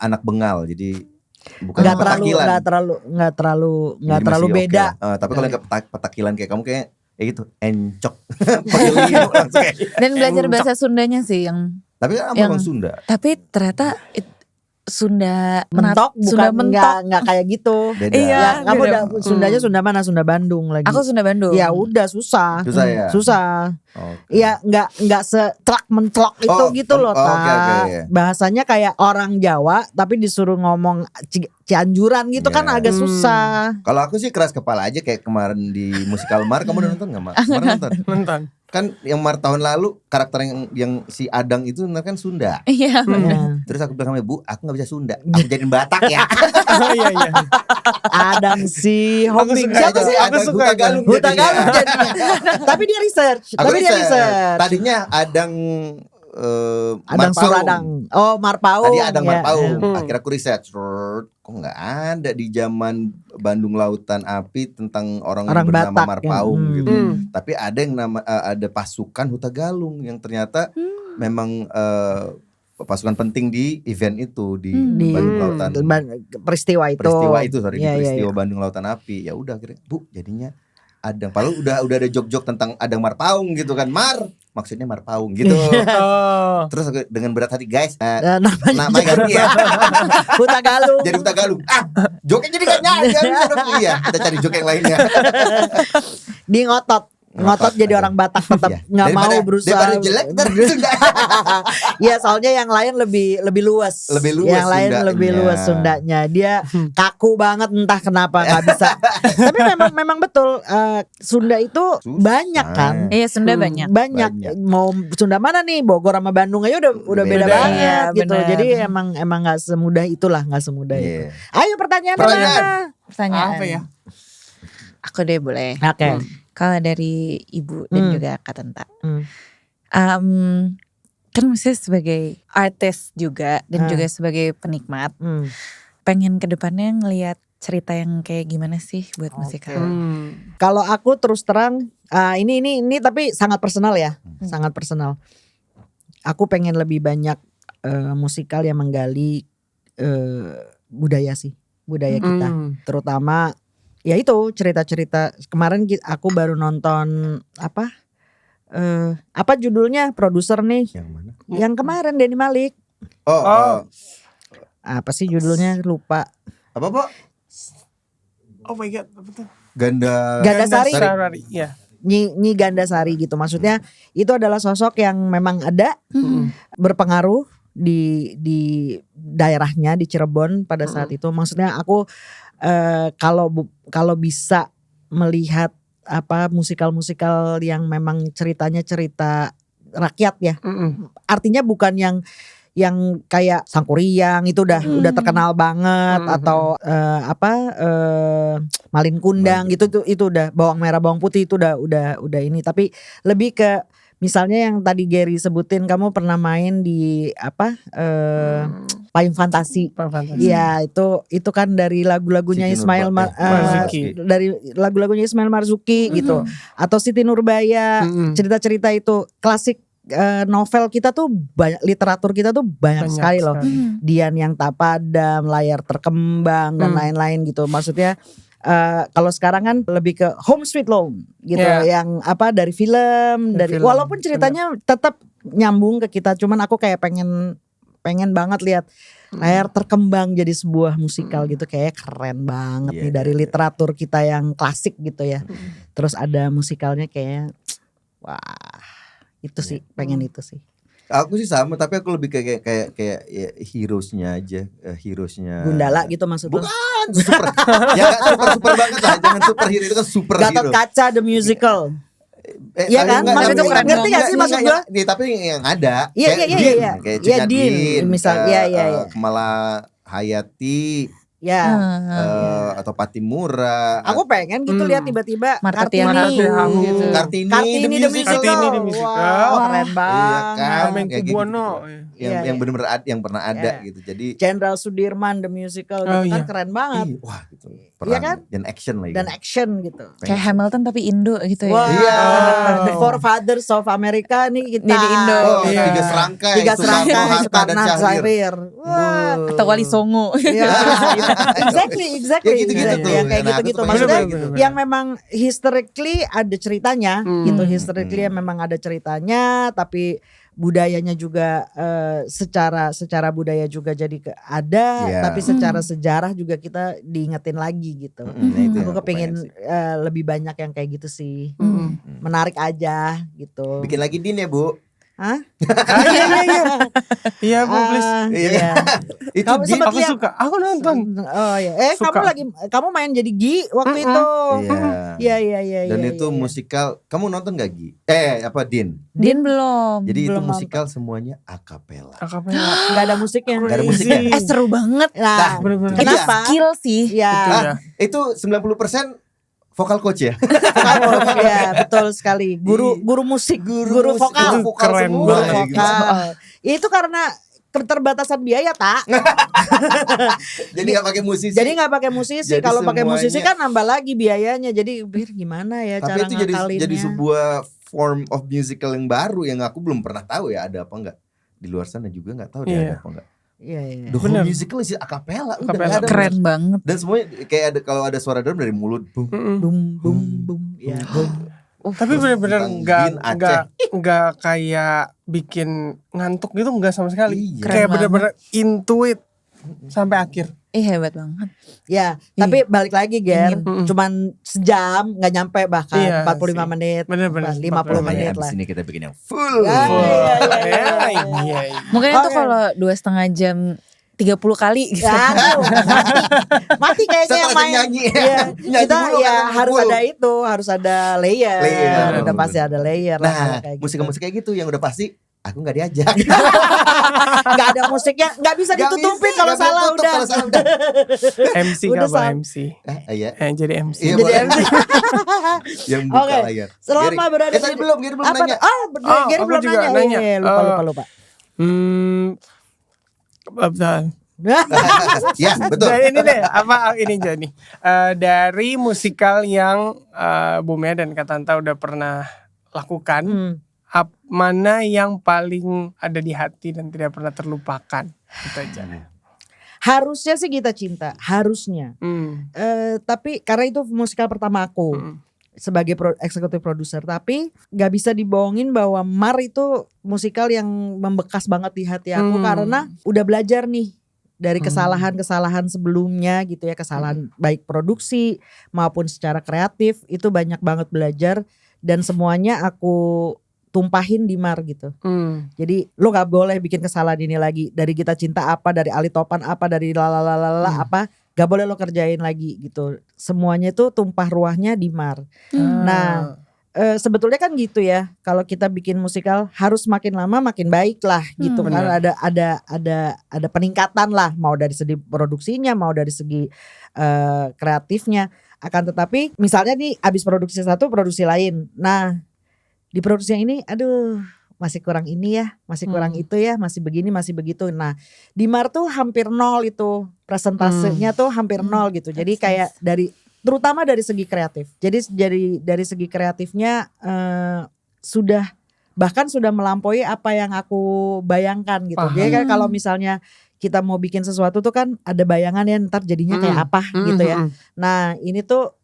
anak bengal, jadi bukan Nggak petakilan. nggak Jadi terlalu masih beda. oke. Tapi kalau yang ke petakilan kayak kamu kayak gitu encok. Pakai lino langsung kayak. Dan belajar bahasa Sundanya sih yang Tapi kan yang- orang Sunda. tapi ternyata Sunda Mentok Sunda bukan mentok. nggak kayak gitu. Beda. Iya. Ya, kamu beda. udah Sundanya Sunda mana? Sunda Bandung lagi. Aku Sunda Bandung. Ya udah susah. Susah ya? Susah. Oke. Iya nggak secelak mencelok itu Oh, gitu loh. oke, Ta. iya. Bahasanya kayak orang Jawa tapi disuruh ngomong Cianjuran gitu kan Iya. agak susah. Kalau aku sih keras kepala aja kayak kemarin di musikal Mar. Kamu udah nonton nggak Mar? Kemarin nonton. Nonton. Kan yang Mar tahun lalu karakter yang si Adang itu kan Sunda. Iya. Ya. Terus aku bilang sama Bu, aku nggak bisa Sunda. Aku jadiin Batak ya. Oh iya. Adang si Hombing. suka Siapa itu. sih? Aku suka Huta itu. Galung. Huta jadinya. Galung jadinya. Tapi dia research. Aku Tapi dia research. Tadinya Adang Adang Marpaung. Suradang. Oh Marpaung. Tadi Adang ya. Marpaung. Akhirnya aku research. Kok nggak ada di zaman Bandung Lautan Api tentang orang Orang bernama Batak, Marpaung ya. gitu. Tapi ada yang ada pasukan Huta Galung yang ternyata memang pasukan penting di event itu di Di Bandung Lautan. peristiwa itu. Di Iya, peristiwa iya. Bandung Lautan Api. Ya udah akhirnya Bu jadinya Adang. Padahal udah ada jok-jok tentang Adang Marpaung gitu kan. Maksudnya Marpaung gitu. Oh. Terus aku dengan berat hati guys, Namanya namanya ganti ya. Huta Galung. Jadi Huta Galung. Joknya jadi gak nyadar. Iya, kita cari jok yang lainnya. Di ngotot. ngotot jadi orang Batak tetap Iya. nggak mau Daripada- berusaha. daripada jelek, ntar Sunda. Iya, soalnya yang lain lebih luas. Lebih luas Yang lain Sundanya. lebih luas Sundanya. Dia kaku banget entah kenapa nggak bisa. Tapi memang betul Sunda itu Susah. banyak kan. Iya, Sunda banyak. Banyak. Mau Sunda mana nih, Bogor sama Bandung aja udah beda Beda. banget Iya, gitu. bener. Jadi emang nggak semudah itulah, nggak semudah itu. Iya. Ayo pertanyaan Pertanyaan. mana? Pertanyaan. Apa ya? Aku deh boleh. Oke. Kalau dari Ibu dan juga Kak Tenta. Hmm. Kan mesti sebagai artis juga dan juga sebagai penikmat. Pengen kedepannya ngelihat cerita yang kayak gimana sih buat musikal. Kalau aku terus terang, ini tapi sangat personal ya, sangat personal. Aku pengen lebih banyak musikal yang menggali budaya kita, terutama ya itu cerita-cerita. Kemarin aku baru nonton apa judulnya, produser nih, Yang mana? yang kemarin Denny Malik. Oh. Apa sih judulnya, lupa. Apa, Pak? Oh my god, apa tuh? Gandasari. Gandasari, ya. Nyi Gandasari gitu. Maksudnya itu adalah sosok yang memang ada berpengaruh di daerahnya, di Cirebon pada saat itu. Maksudnya aku kalau bisa melihat musikal-musikal yang memang ceritanya cerita rakyat ya. Artinya bukan yang kayak Sangkuriang itu udah terkenal banget, atau Malin Kundang gitu tuh, itu udah Bawang Merah Bawang Putih itu udah ini. Tapi lebih ke misalnya yang tadi Gary sebutin, kamu pernah main di Payung Fantasi. Iya, itu kan dari lagu-lagunya Siti Ismail Marzuki. dari lagu-lagunya Ismail Marzuki gitu, atau Siti Nurbaya. Cerita-cerita itu klasik. Novel kita tuh banyak, literatur kita tuh banyak sekali loh. Dian yang tak padam, Layar Terkembang dan lain-lain gitu. Maksudnya kalau sekarang kan lebih ke Home Sweet Home gitu, yang dari film, walaupun ceritanya tetap nyambung ke kita, cuman aku kayak pengen banget lihat Layar Terkembang jadi sebuah musikal gitu. Kayak keren banget nih, dari literatur kita yang klasik gitu ya. Terus ada musikalnya, kayak wah, itu sih, pengen itu sih. Aku sih sama, tapi aku lebih kayak ya, heroes-nya aja, heroes-nya. Gundala gitu maksudnya. Bukan super. Ya gak super banget lah, jangan superhero, itu kan superhero. Gatot Kaca the musical. Iya kan? enggak, Maksud itu enggak, keren, ngerti gak sih maksud gue? Ya, tapi yang ada. Iya, kayak iya, Din, iya. Kayak Iya, Cika Din, Din, misal, iya. Kemala Hayati, Ya. atau Patimura. Aku pengen gitu lihat tiba-tiba Marta Kartini. Tiara gitu. Kartini the musical. Kartini the musical. Wow, keren banget. Iya kan? Ameng Kayak Kubuwono. Iya, Yang iya. benar-benar yang pernah ada gitu. Jadi Jenderal Sudirman the musical gitu kan, iya. keren banget. wah gitu. Iya kan? Dan action lagi. Dan action gitu. Kayak Hamilton tapi Indo gitu ya. Wah, Iya. The Forefathers of America nih kita. Nih di Indo. Oh, Iya. tiga serangkai. Tiga Soekarno, serangkai, Hatta, dan Soekarno, Syahrir. Syahrir. Wah. Atau Wali Songo. Iya. exactly. Ya gitu-gitu Iya, tuh. yang kayak Nah, aku gitu-gitu. tuh Maksudnya pengen gitu. yang memang historically ada ceritanya gitu. Historically memang ada ceritanya, tapi budayanya juga secara budaya juga jadi ada, Iya. tapi secara sejarah juga kita diingetin lagi gitu. Nah, itu yang Aku kepingin sih. lebih banyak yang kayak gitu sih. Menarik aja gitu. Bikin lagi Din ya, Bu. Hah? Iya Bu, please. Iya. Itu Kamu Din. sempet Aku lihat? suka. Aku nonton. Oh ya. Suka. Kamu main jadi Gi waktu itu. Iya. Iya. Dan itu musikal. Kamu nonton gak Gi? Din. Din belum. Jadi itu Belum musikal semuanya akapela. Akapela. Nggak ada musiknya. Nggak ada musiknya. Seru banget. Nah, Bener-bener. Itu kenapa? skill sih. Ya, Iya. Itu 90% vokal coach ya. ya betul sekali. Guru musik, guru musik, vokal, guru vokal Keren semua. guru banget. gitu. vokal. Itu karena keterbatasan biaya tak. Jadi gak pakai musisi. Jadi nggak pakai musisi. Jadi Kalau pakai musisi semuanya- kan nambah lagi biayanya. Jadi gimana ya Tapi cara itu ngakalinnya? jadi sebuah form of musical yang baru yang aku belum pernah tahu ya, ada apa enggak. Di luar sana juga nggak tahu deh Iya. ada apa enggak. Iya. The whole Bener. musical isi akapela udah Akapela. nggak ada Keren musik. banget. Dan semuanya kayak ada, kalau ada suara drum dari mulut, boom. Bum bum bum. Ya. Bum. Tapi Terus bener-bener tentang Din nggak kayak bikin ngantuk gitu, nggak sama sekali. Iya. Kayak Keren bener-bener into it sampai akhir. Hebat banget. Ya, tapi balik lagi Ger, Ingin. cuman sejam nggak nyampe bahkan Iya 45 sih. menit, Bener-bener 50 Makanya menit abis lah. ini kita bikin yang full. Ya, iya, iya, iya. iya. Mungkin itu Oke. kalau 2,5 jam 30 kali gitu. Ya, aduh, mati kayaknya Setelah yang main. nyanyi. Iya, Nyanyi kita dulu ya kan, harus full. ada itu, harus ada layer. Layer. Udah pasti ada layer lah kalau Nah, kayak gitu. musik-musik kayak gitu yang udah pasti aku nggak diajak. Nggak ada musiknya, nggak bisa Nggak ditutupin bisa, kalau nggak salah tutup udah. kalau salah udah. MC Udah gak boleh sam- MC. Iya. Jadi MC. Iya, Jadi boleh. MC. Yang buka Oke, layar. selama Gary. berada tadi di- belum Apa? nanya. Gary aku belum juga nanya. nanya. Iya, lupa. Betul. Ya, betul. Dari ini deh, apa ini jadi dari musikal yang Bu Mea dan Kak Tanta udah pernah lakukan, mana yang paling ada di hati dan tidak pernah terlupakan? Itu aja. Harusnya sih Kita Cinta, harusnya. Tapi karena itu musikal pertama aku sebagai eksekutif produser, tapi nggak bisa dibohongin bahwa Mar itu musikal yang membekas banget di hati aku karena udah belajar nih dari kesalahan-kesalahan sebelumnya gitu ya, kesalahan baik produksi maupun secara kreatif itu banyak banget belajar dan semuanya aku tumpahin di Mar gitu. Jadi lo gak boleh bikin kesalahan ini lagi. Dari Kita Cinta apa, dari Ali Topan apa, dari lalalala apa, gak boleh lo kerjain lagi gitu. Semuanya itu tumpah ruahnya di Mar. Nah, sebetulnya kan gitu ya. Kalau kita bikin musikal harus makin lama makin baik lah gitu kan. Ada peningkatan lah, mau dari segi produksinya, mau dari segi kreatifnya. Akan tetapi misalnya nih abis produksi satu, produksi lain. Nah, di produksi yang ini aduh masih kurang ini ya, masih kurang itu ya, masih begini, masih begitu. Nah, di Mar tuh hampir nol itu, presentasenya tuh hampir nol gitu. Jadi kayak terutama dari segi kreatif. Jadi dari segi kreatifnya bahkan sudah melampaui apa yang aku bayangkan gitu. Paham. Jadi kan kalau misalnya kita mau bikin sesuatu tuh kan ada bayangan ya ntar jadinya kayak apa gitu ya. Nah, ini tuh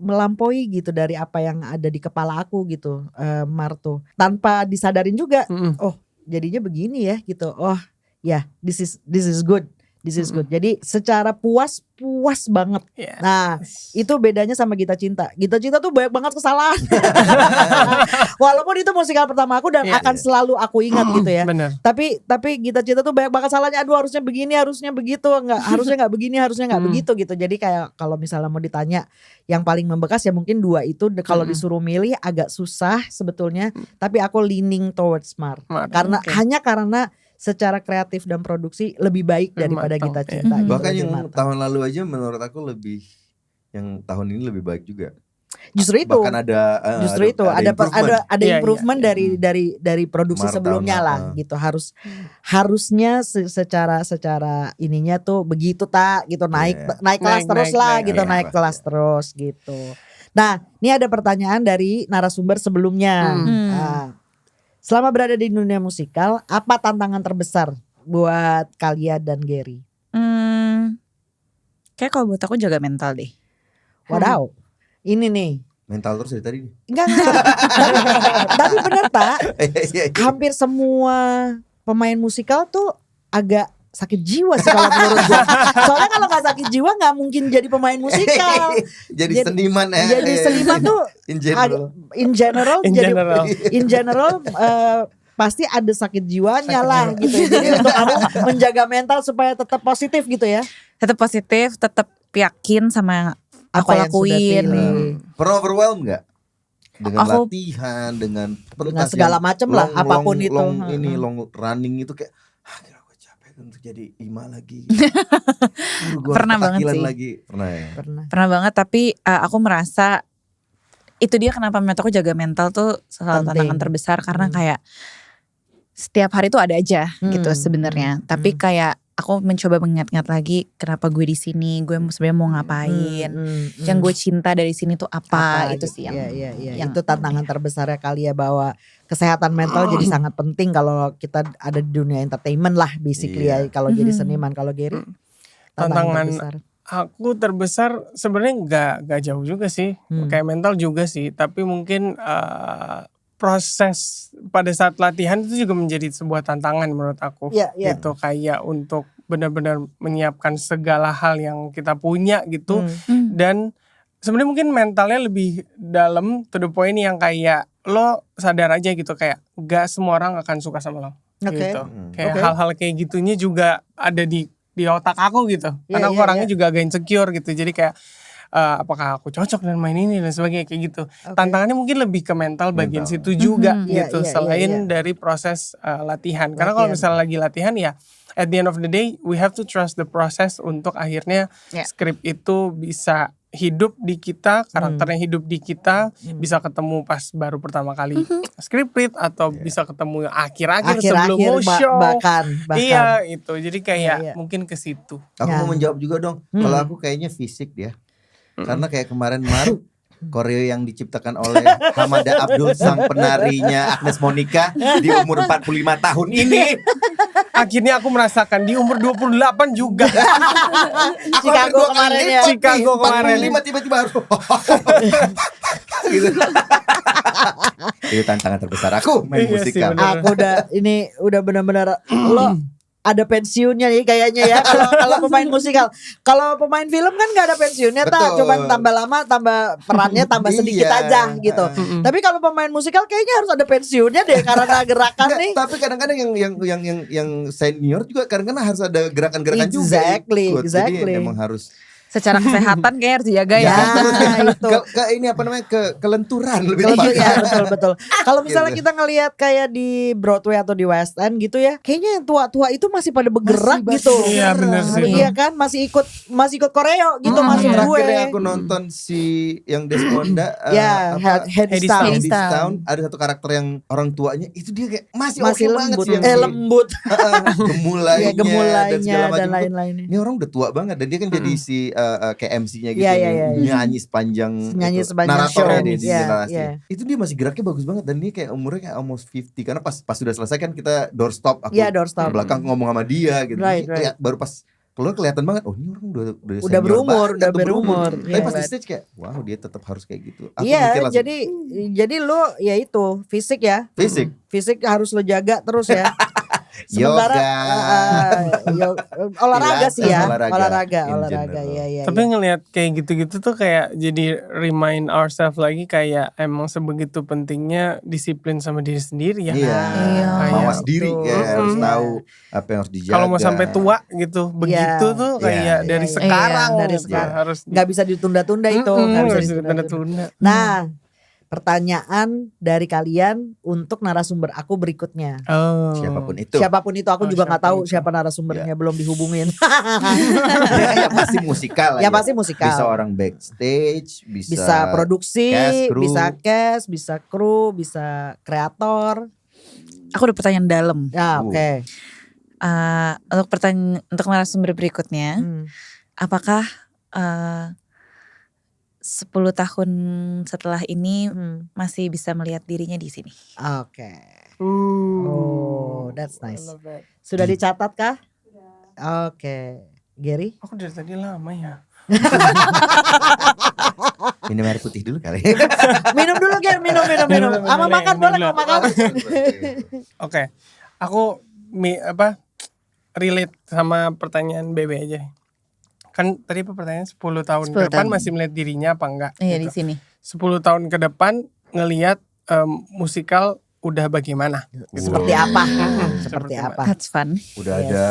melampaui gitu dari apa yang ada di kepala aku gitu, Mar tuh. Tanpa disadarin juga, oh jadinya begini ya gitu. Oh ya, this is good. This is good. Jadi secara puas banget. Yes. Nah, itu bedanya sama Kita Cinta. Kita Cinta tuh banyak banget kesalahan. Walaupun itu musikal pertama aku dan akan selalu aku ingat gitu ya. Bener. Tapi Kita Cinta tuh banyak banget salahnya. Aduh, harusnya begini, harusnya begitu, harusnya nggak begini, harusnya nggak begitu gitu. Jadi kayak kalau misalnya mau ditanya yang paling membekas ya mungkin dua itu. Kalau disuruh milih agak susah sebetulnya. Tapi aku leaning towards Mar. Hanya karena secara kreatif dan produksi lebih baik daripada Kita Cinta. Gitu Bahkan aja, yang Mar. tahun lalu aja menurut aku yang tahun ini lebih baik juga. Justru itu. Bahkan ada improvement dari produksi Marta, sebelumnya lah gitu. Harusnya secara ininya tuh begitu gitu, naik kelas terus lah gitu, naik kelas terus gitu. Nah, ini ada pertanyaan dari narasumber sebelumnya. Selama berada di dunia musikal, apa tantangan terbesar buat kalian dan Gary? Kayak kalau buat aku jaga mental deh. Wadaw, ini nih. Mental terus dari tadi nih. Enggak. Tapi bener tak? Hampir semua pemain musikal tuh agak sakit jiwa sih kalau menurut gue. Soalnya kalau gak sakit jiwa gak mungkin jadi pemain musikal. Jadi seniman ya. Jadi seniman tuh in general pasti ada sakit jiwanya lah gitu. Jadi untuk kamu menjaga mental supaya tetap positif gitu ya. Tetap positif, tetap yakin sama yang aku Apa yang sudah lakuin. pilih. Pernah overwhelm gak? Dengan Aku- latihan, dengan segala macam lah, apapun itu. long running itu kayak kira gue capek untuk jadi 5 lagi. Pernah banget sih. Lagi. Pernah ya. Pernah banget, tapi aku merasa itu dia kenapa menurut aku jaga mental tuh salah Penting. tantangan terbesar karena kayak setiap hari tuh ada aja gitu sebenarnya. Tapi kayak aku mencoba mengingat-ingat lagi kenapa gue di sini, gue sebenarnya mau ngapain, yang gue cinta dari sini tuh apa itu gitu. sih yang Iya. Itu tantangan terbesarnya kali ya, bahwa kesehatan mental jadi sangat penting kalau kita ada di dunia entertainment lah basically ya, kalau jadi seniman. Kalau Gary tantangan terbesar. Aku terbesar sebenarnya nggak jauh juga sih, kayak mental juga sih, tapi mungkin proses pada saat latihan itu juga menjadi sebuah tantangan menurut aku. Iya. Gitu, kayak untuk benar-benar menyiapkan segala hal yang kita punya gitu. Dan sebenarnya mungkin mentalnya lebih dalam to the point yang kayak lo sadar aja gitu, kayak gak semua orang akan suka sama lo. Oke. Gitu. Kayak Oke. hal-hal kayak gitunya juga ada di otak aku gitu. Karena aku orangnya juga agak insecure gitu. Jadi kayak apakah aku cocok dan main ini dan sebagainya kayak gitu. Tantangannya mungkin lebih ke mental bagian situ juga gitu. Selain dari proses latihan. Karena kalau misalnya lagi latihan ya at the end of the day we have to trust the process untuk akhirnya skrip itu bisa hidup di kita, karakternya hidup di kita, bisa ketemu pas baru pertama kali script read atau bisa ketemu akhir-akhir sebelum mau show. bahkan. Iya itu, jadi kayak mungkin ke situ. Aku mau menjawab juga dong. Kalau aku kayaknya fisik dia. Karena kayak kemarin Maru koreo yang diciptakan oleh Hamada Abdul sang penarinya Agnes Monica di umur 45 tahun ini. Akhirnya aku merasakan di umur 28 juga. Aku Chicago kemarin ya. Chicago kemarin. 45 tiba-tiba harus gitu. Itu tantangan terbesar aku main Iya sih, musikal. bener. Aku udah benar-benar lo ada pensiunnya nih kayaknya ya kalau pemain musikal. Kalau pemain film kan nggak ada pensiunnya, Betul. cuman tambah lama tambah perannya tambah sedikit Iya. aja gitu. Tapi kalau pemain musikal kayaknya harus ada pensiunnya deh karena gerakan Enggak, nih. tapi kadang-kadang yang senior juga kadang-kadang harus ada gerakan-gerakan juga. Exactly, ikut. exactly. Jadi memang harus Secara kesehatan kayak harus dijaga ya. itu. ke ini apa namanya kelenturan lebih Kalau tepat. ya betul. Kalau misalnya Gitu. kita ngelihat kayak di Broadway atau di West End gitu ya, kayaknya yang tua-tua itu masih pada bergerak Masih gitu. Iya, bener sih. Iya kan, masih ikut koreo gitu maksud gue. Terakhir yang aku nonton si yang Desmonda Ya, Hedy Hedy Styles. Hedy Styles, ada satu karakter yang orang tuanya itu dia kayak masih oke banget lembut, sih yang si- lembut. gemulainya, Ya, gemulainya dan segala dan macam. lain-lainnya. Ini orang udah tua banget dan dia kan jadi si kayak MC-nya gitu, Iya, iya, iya. nyanyi sepanjang Nyanyi itu, sepanjang naratornya show. dia di Iya, narasi. iya. Itu dia masih geraknya bagus banget dan dia kayak umurnya kayak almost 50 karena pas sudah selesai kan kita doorstop aku Iya, doorstop. ke belakang ngomong sama dia gitu. Right, Jadi kayak baru pas keluar kelihatan banget, oh ini orang udah Udah senior berumur, banget, udah berumur. Tapi Iya. pas di stage kayak wow dia tetap harus kayak gitu. Aku Iya, mikir langsung, jadi lu ya itu fisik ya. Fisik harus lo jaga terus ya. Sementara olahraga sih ya, olahraga ya. Tapi ngelihat kayak gitu-gitu tuh kayak jadi remind ourselves lagi kayak emang sebegitu pentingnya disiplin sama diri sendiri ya. Iya, Kayak mawas diri betul. kayak harus tahu apa yang harus dijaga. Kalau mau sampai tua gitu, begitu tuh kayak Iya, dari iya. sekarang Iya, dari gitu. sekarang. Harus Nggak bisa ditunda-tunda itu, nggak bisa ditunda-tunda. Nah, pertanyaan dari kalian untuk narasumber aku berikutnya. Oh. Siapapun itu. Aku juga nggak tahu siapapun itu. siapa narasumbernya, belum dihubungin. Ya pasti musikal Ya aja. pasti musikal. Bisa orang backstage, Bisa produksi, cast, kru. bisa cast, bisa kru, bisa kreator. Aku ada pertanyaan dalam. Ya, oke. Untuk narasumber berikutnya, Hmm. apakah 10 tahun setelah ini masih bisa melihat dirinya di sini? Oke. Oh, that's nice. Sudah dicatat kah? Oke. Gary? Aku dari tadi lama ya. Minum air putih dulu kali. Minum dulu Gary, minum. Sama makan boleh kok makan. Oke. Aku relate sama pertanyaan Bebe aja. Kan tadi pertanyaan 10 tahun 10 ke depan tahun. masih melihat dirinya apa enggak? Iya, gitu. di sini. 10 tahun ke depan ngelihat musikal udah bagaimana? Seperti apa? Hmm, Seperti seperti apa? That's fun. Udah ada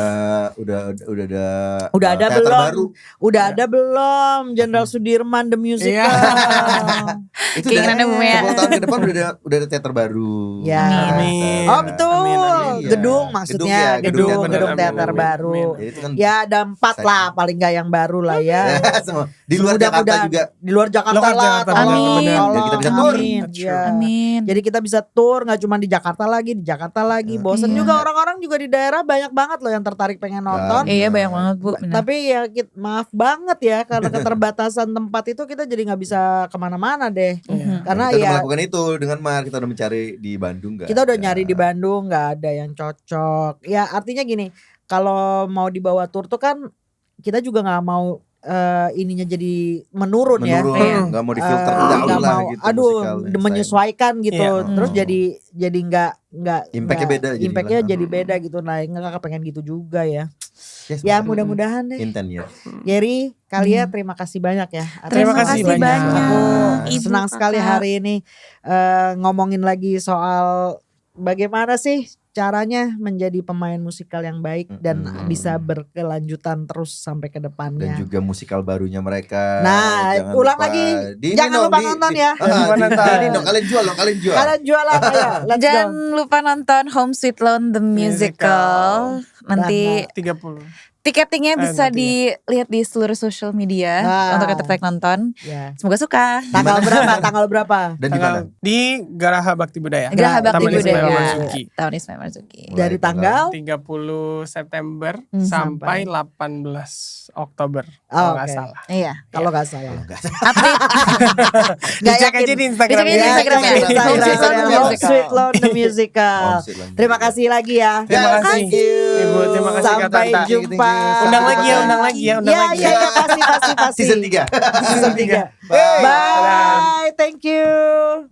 Udah ada teater belum? baru. Udah ada belum? Jenderal Sudirman The Musical. Itu Keinginannya Bu Mea. 10 tahun ke depan udah ada teater baru. Ya. Amin. Oh betul. Amin. Gedung Iya. maksudnya, Gedung ya, gedung benar, teater amin, baru. amin. Jadi itu kan Ya ada 4 lah paling nggak yang baru lah ya. semua. Di luar Jakarta Mudah-mudahan. juga. Di luar Jakarta Luar lah. Jakarta, tolong, benar. tolong. Jadi kita bisa tour. Amin. That's Ya. true. Amin. Jadi kita bisa tour nggak cuma di Jakarta lagi, di Jakarta lagi. Bosen Iya. juga orang-orang juga di daerah banyak banget loh yang tertarik pengen nonton. Iya, banyak banget Bu. Benar. Tapi ya maaf banget ya karena keterbatasan tempat itu kita jadi nggak bisa kemana-mana deh. Karena kita udah ya melakukan itu dengan Mar, kita udah mencari di Bandung nggak? kita udah ada. nyari di Bandung nggak ada yang cocok. Ya artinya gini, kalau mau dibawa tur tuh kan kita juga nggak mau ininya jadi menurun ya. Menurun, nggak mau difilter jauh Nggak lah mau, gitu. aduh musikalnya, menyesuaikan gitu. Iya. Terus jadi nggak Impactnya beda jadinya. impactnya jadi beda gitu. Nah nggak kepengen gitu juga ya. Yes, Ya betul. mudah-mudahan deh. In 10 years. Gary, Kalia terima kasih banyak ya. atas Terima kasih waktunya. banyak. Aku Ibu, senang sekali Kakak. hari ini ngomongin lagi soal bagaimana sih caranya menjadi pemain musikal yang baik dan bisa berkelanjutan terus sampai ke Dan depannya. juga musikal barunya mereka. Nah, Jangan ulang lupa. lagi. Ini Jangan dong, lupa nonton ya. Jangan lupa nonton. Ini dong, kalian jual. Kalian jualan aja. Let's Jangan go. lupa nonton Home Sweet Loan The Musical. Nanti 30. tiketingnya bisa nanti dilihat di seluruh social media Ah. untuk yang tertarik nonton. Ya. Semoga suka. Tanggal berapa? Tanggal berapa? Dan di mana? Di Garaha Bakti Budaya. Geraha Bakti Taman Ismail Budaya. Marzuki. Tahun Ismail Marzuki. Mulai Dari tanggal 30 September sampai sampai 18 Oktober Oh, kalau nggak oke. salah. Iya. kalau nggak salah. Update. Nggak Dicek yakin. aja di Instagram. Dicek aja di Instagram ya. Instagram. Home Sweet Loan The Home Musical. Sweet Loan The Musical. Home Sweet Loan The Terima Musical. kasih lagi ya. Terima kasih. Thank you. Ibu, terima kasih Kak Sampai Tata. jumpa. Undang lagi ya, undang lagi ya, undang Ya, lagi ya, ya. ya, pasti. Season 3. Season 3. Bye. Bye. Thank you.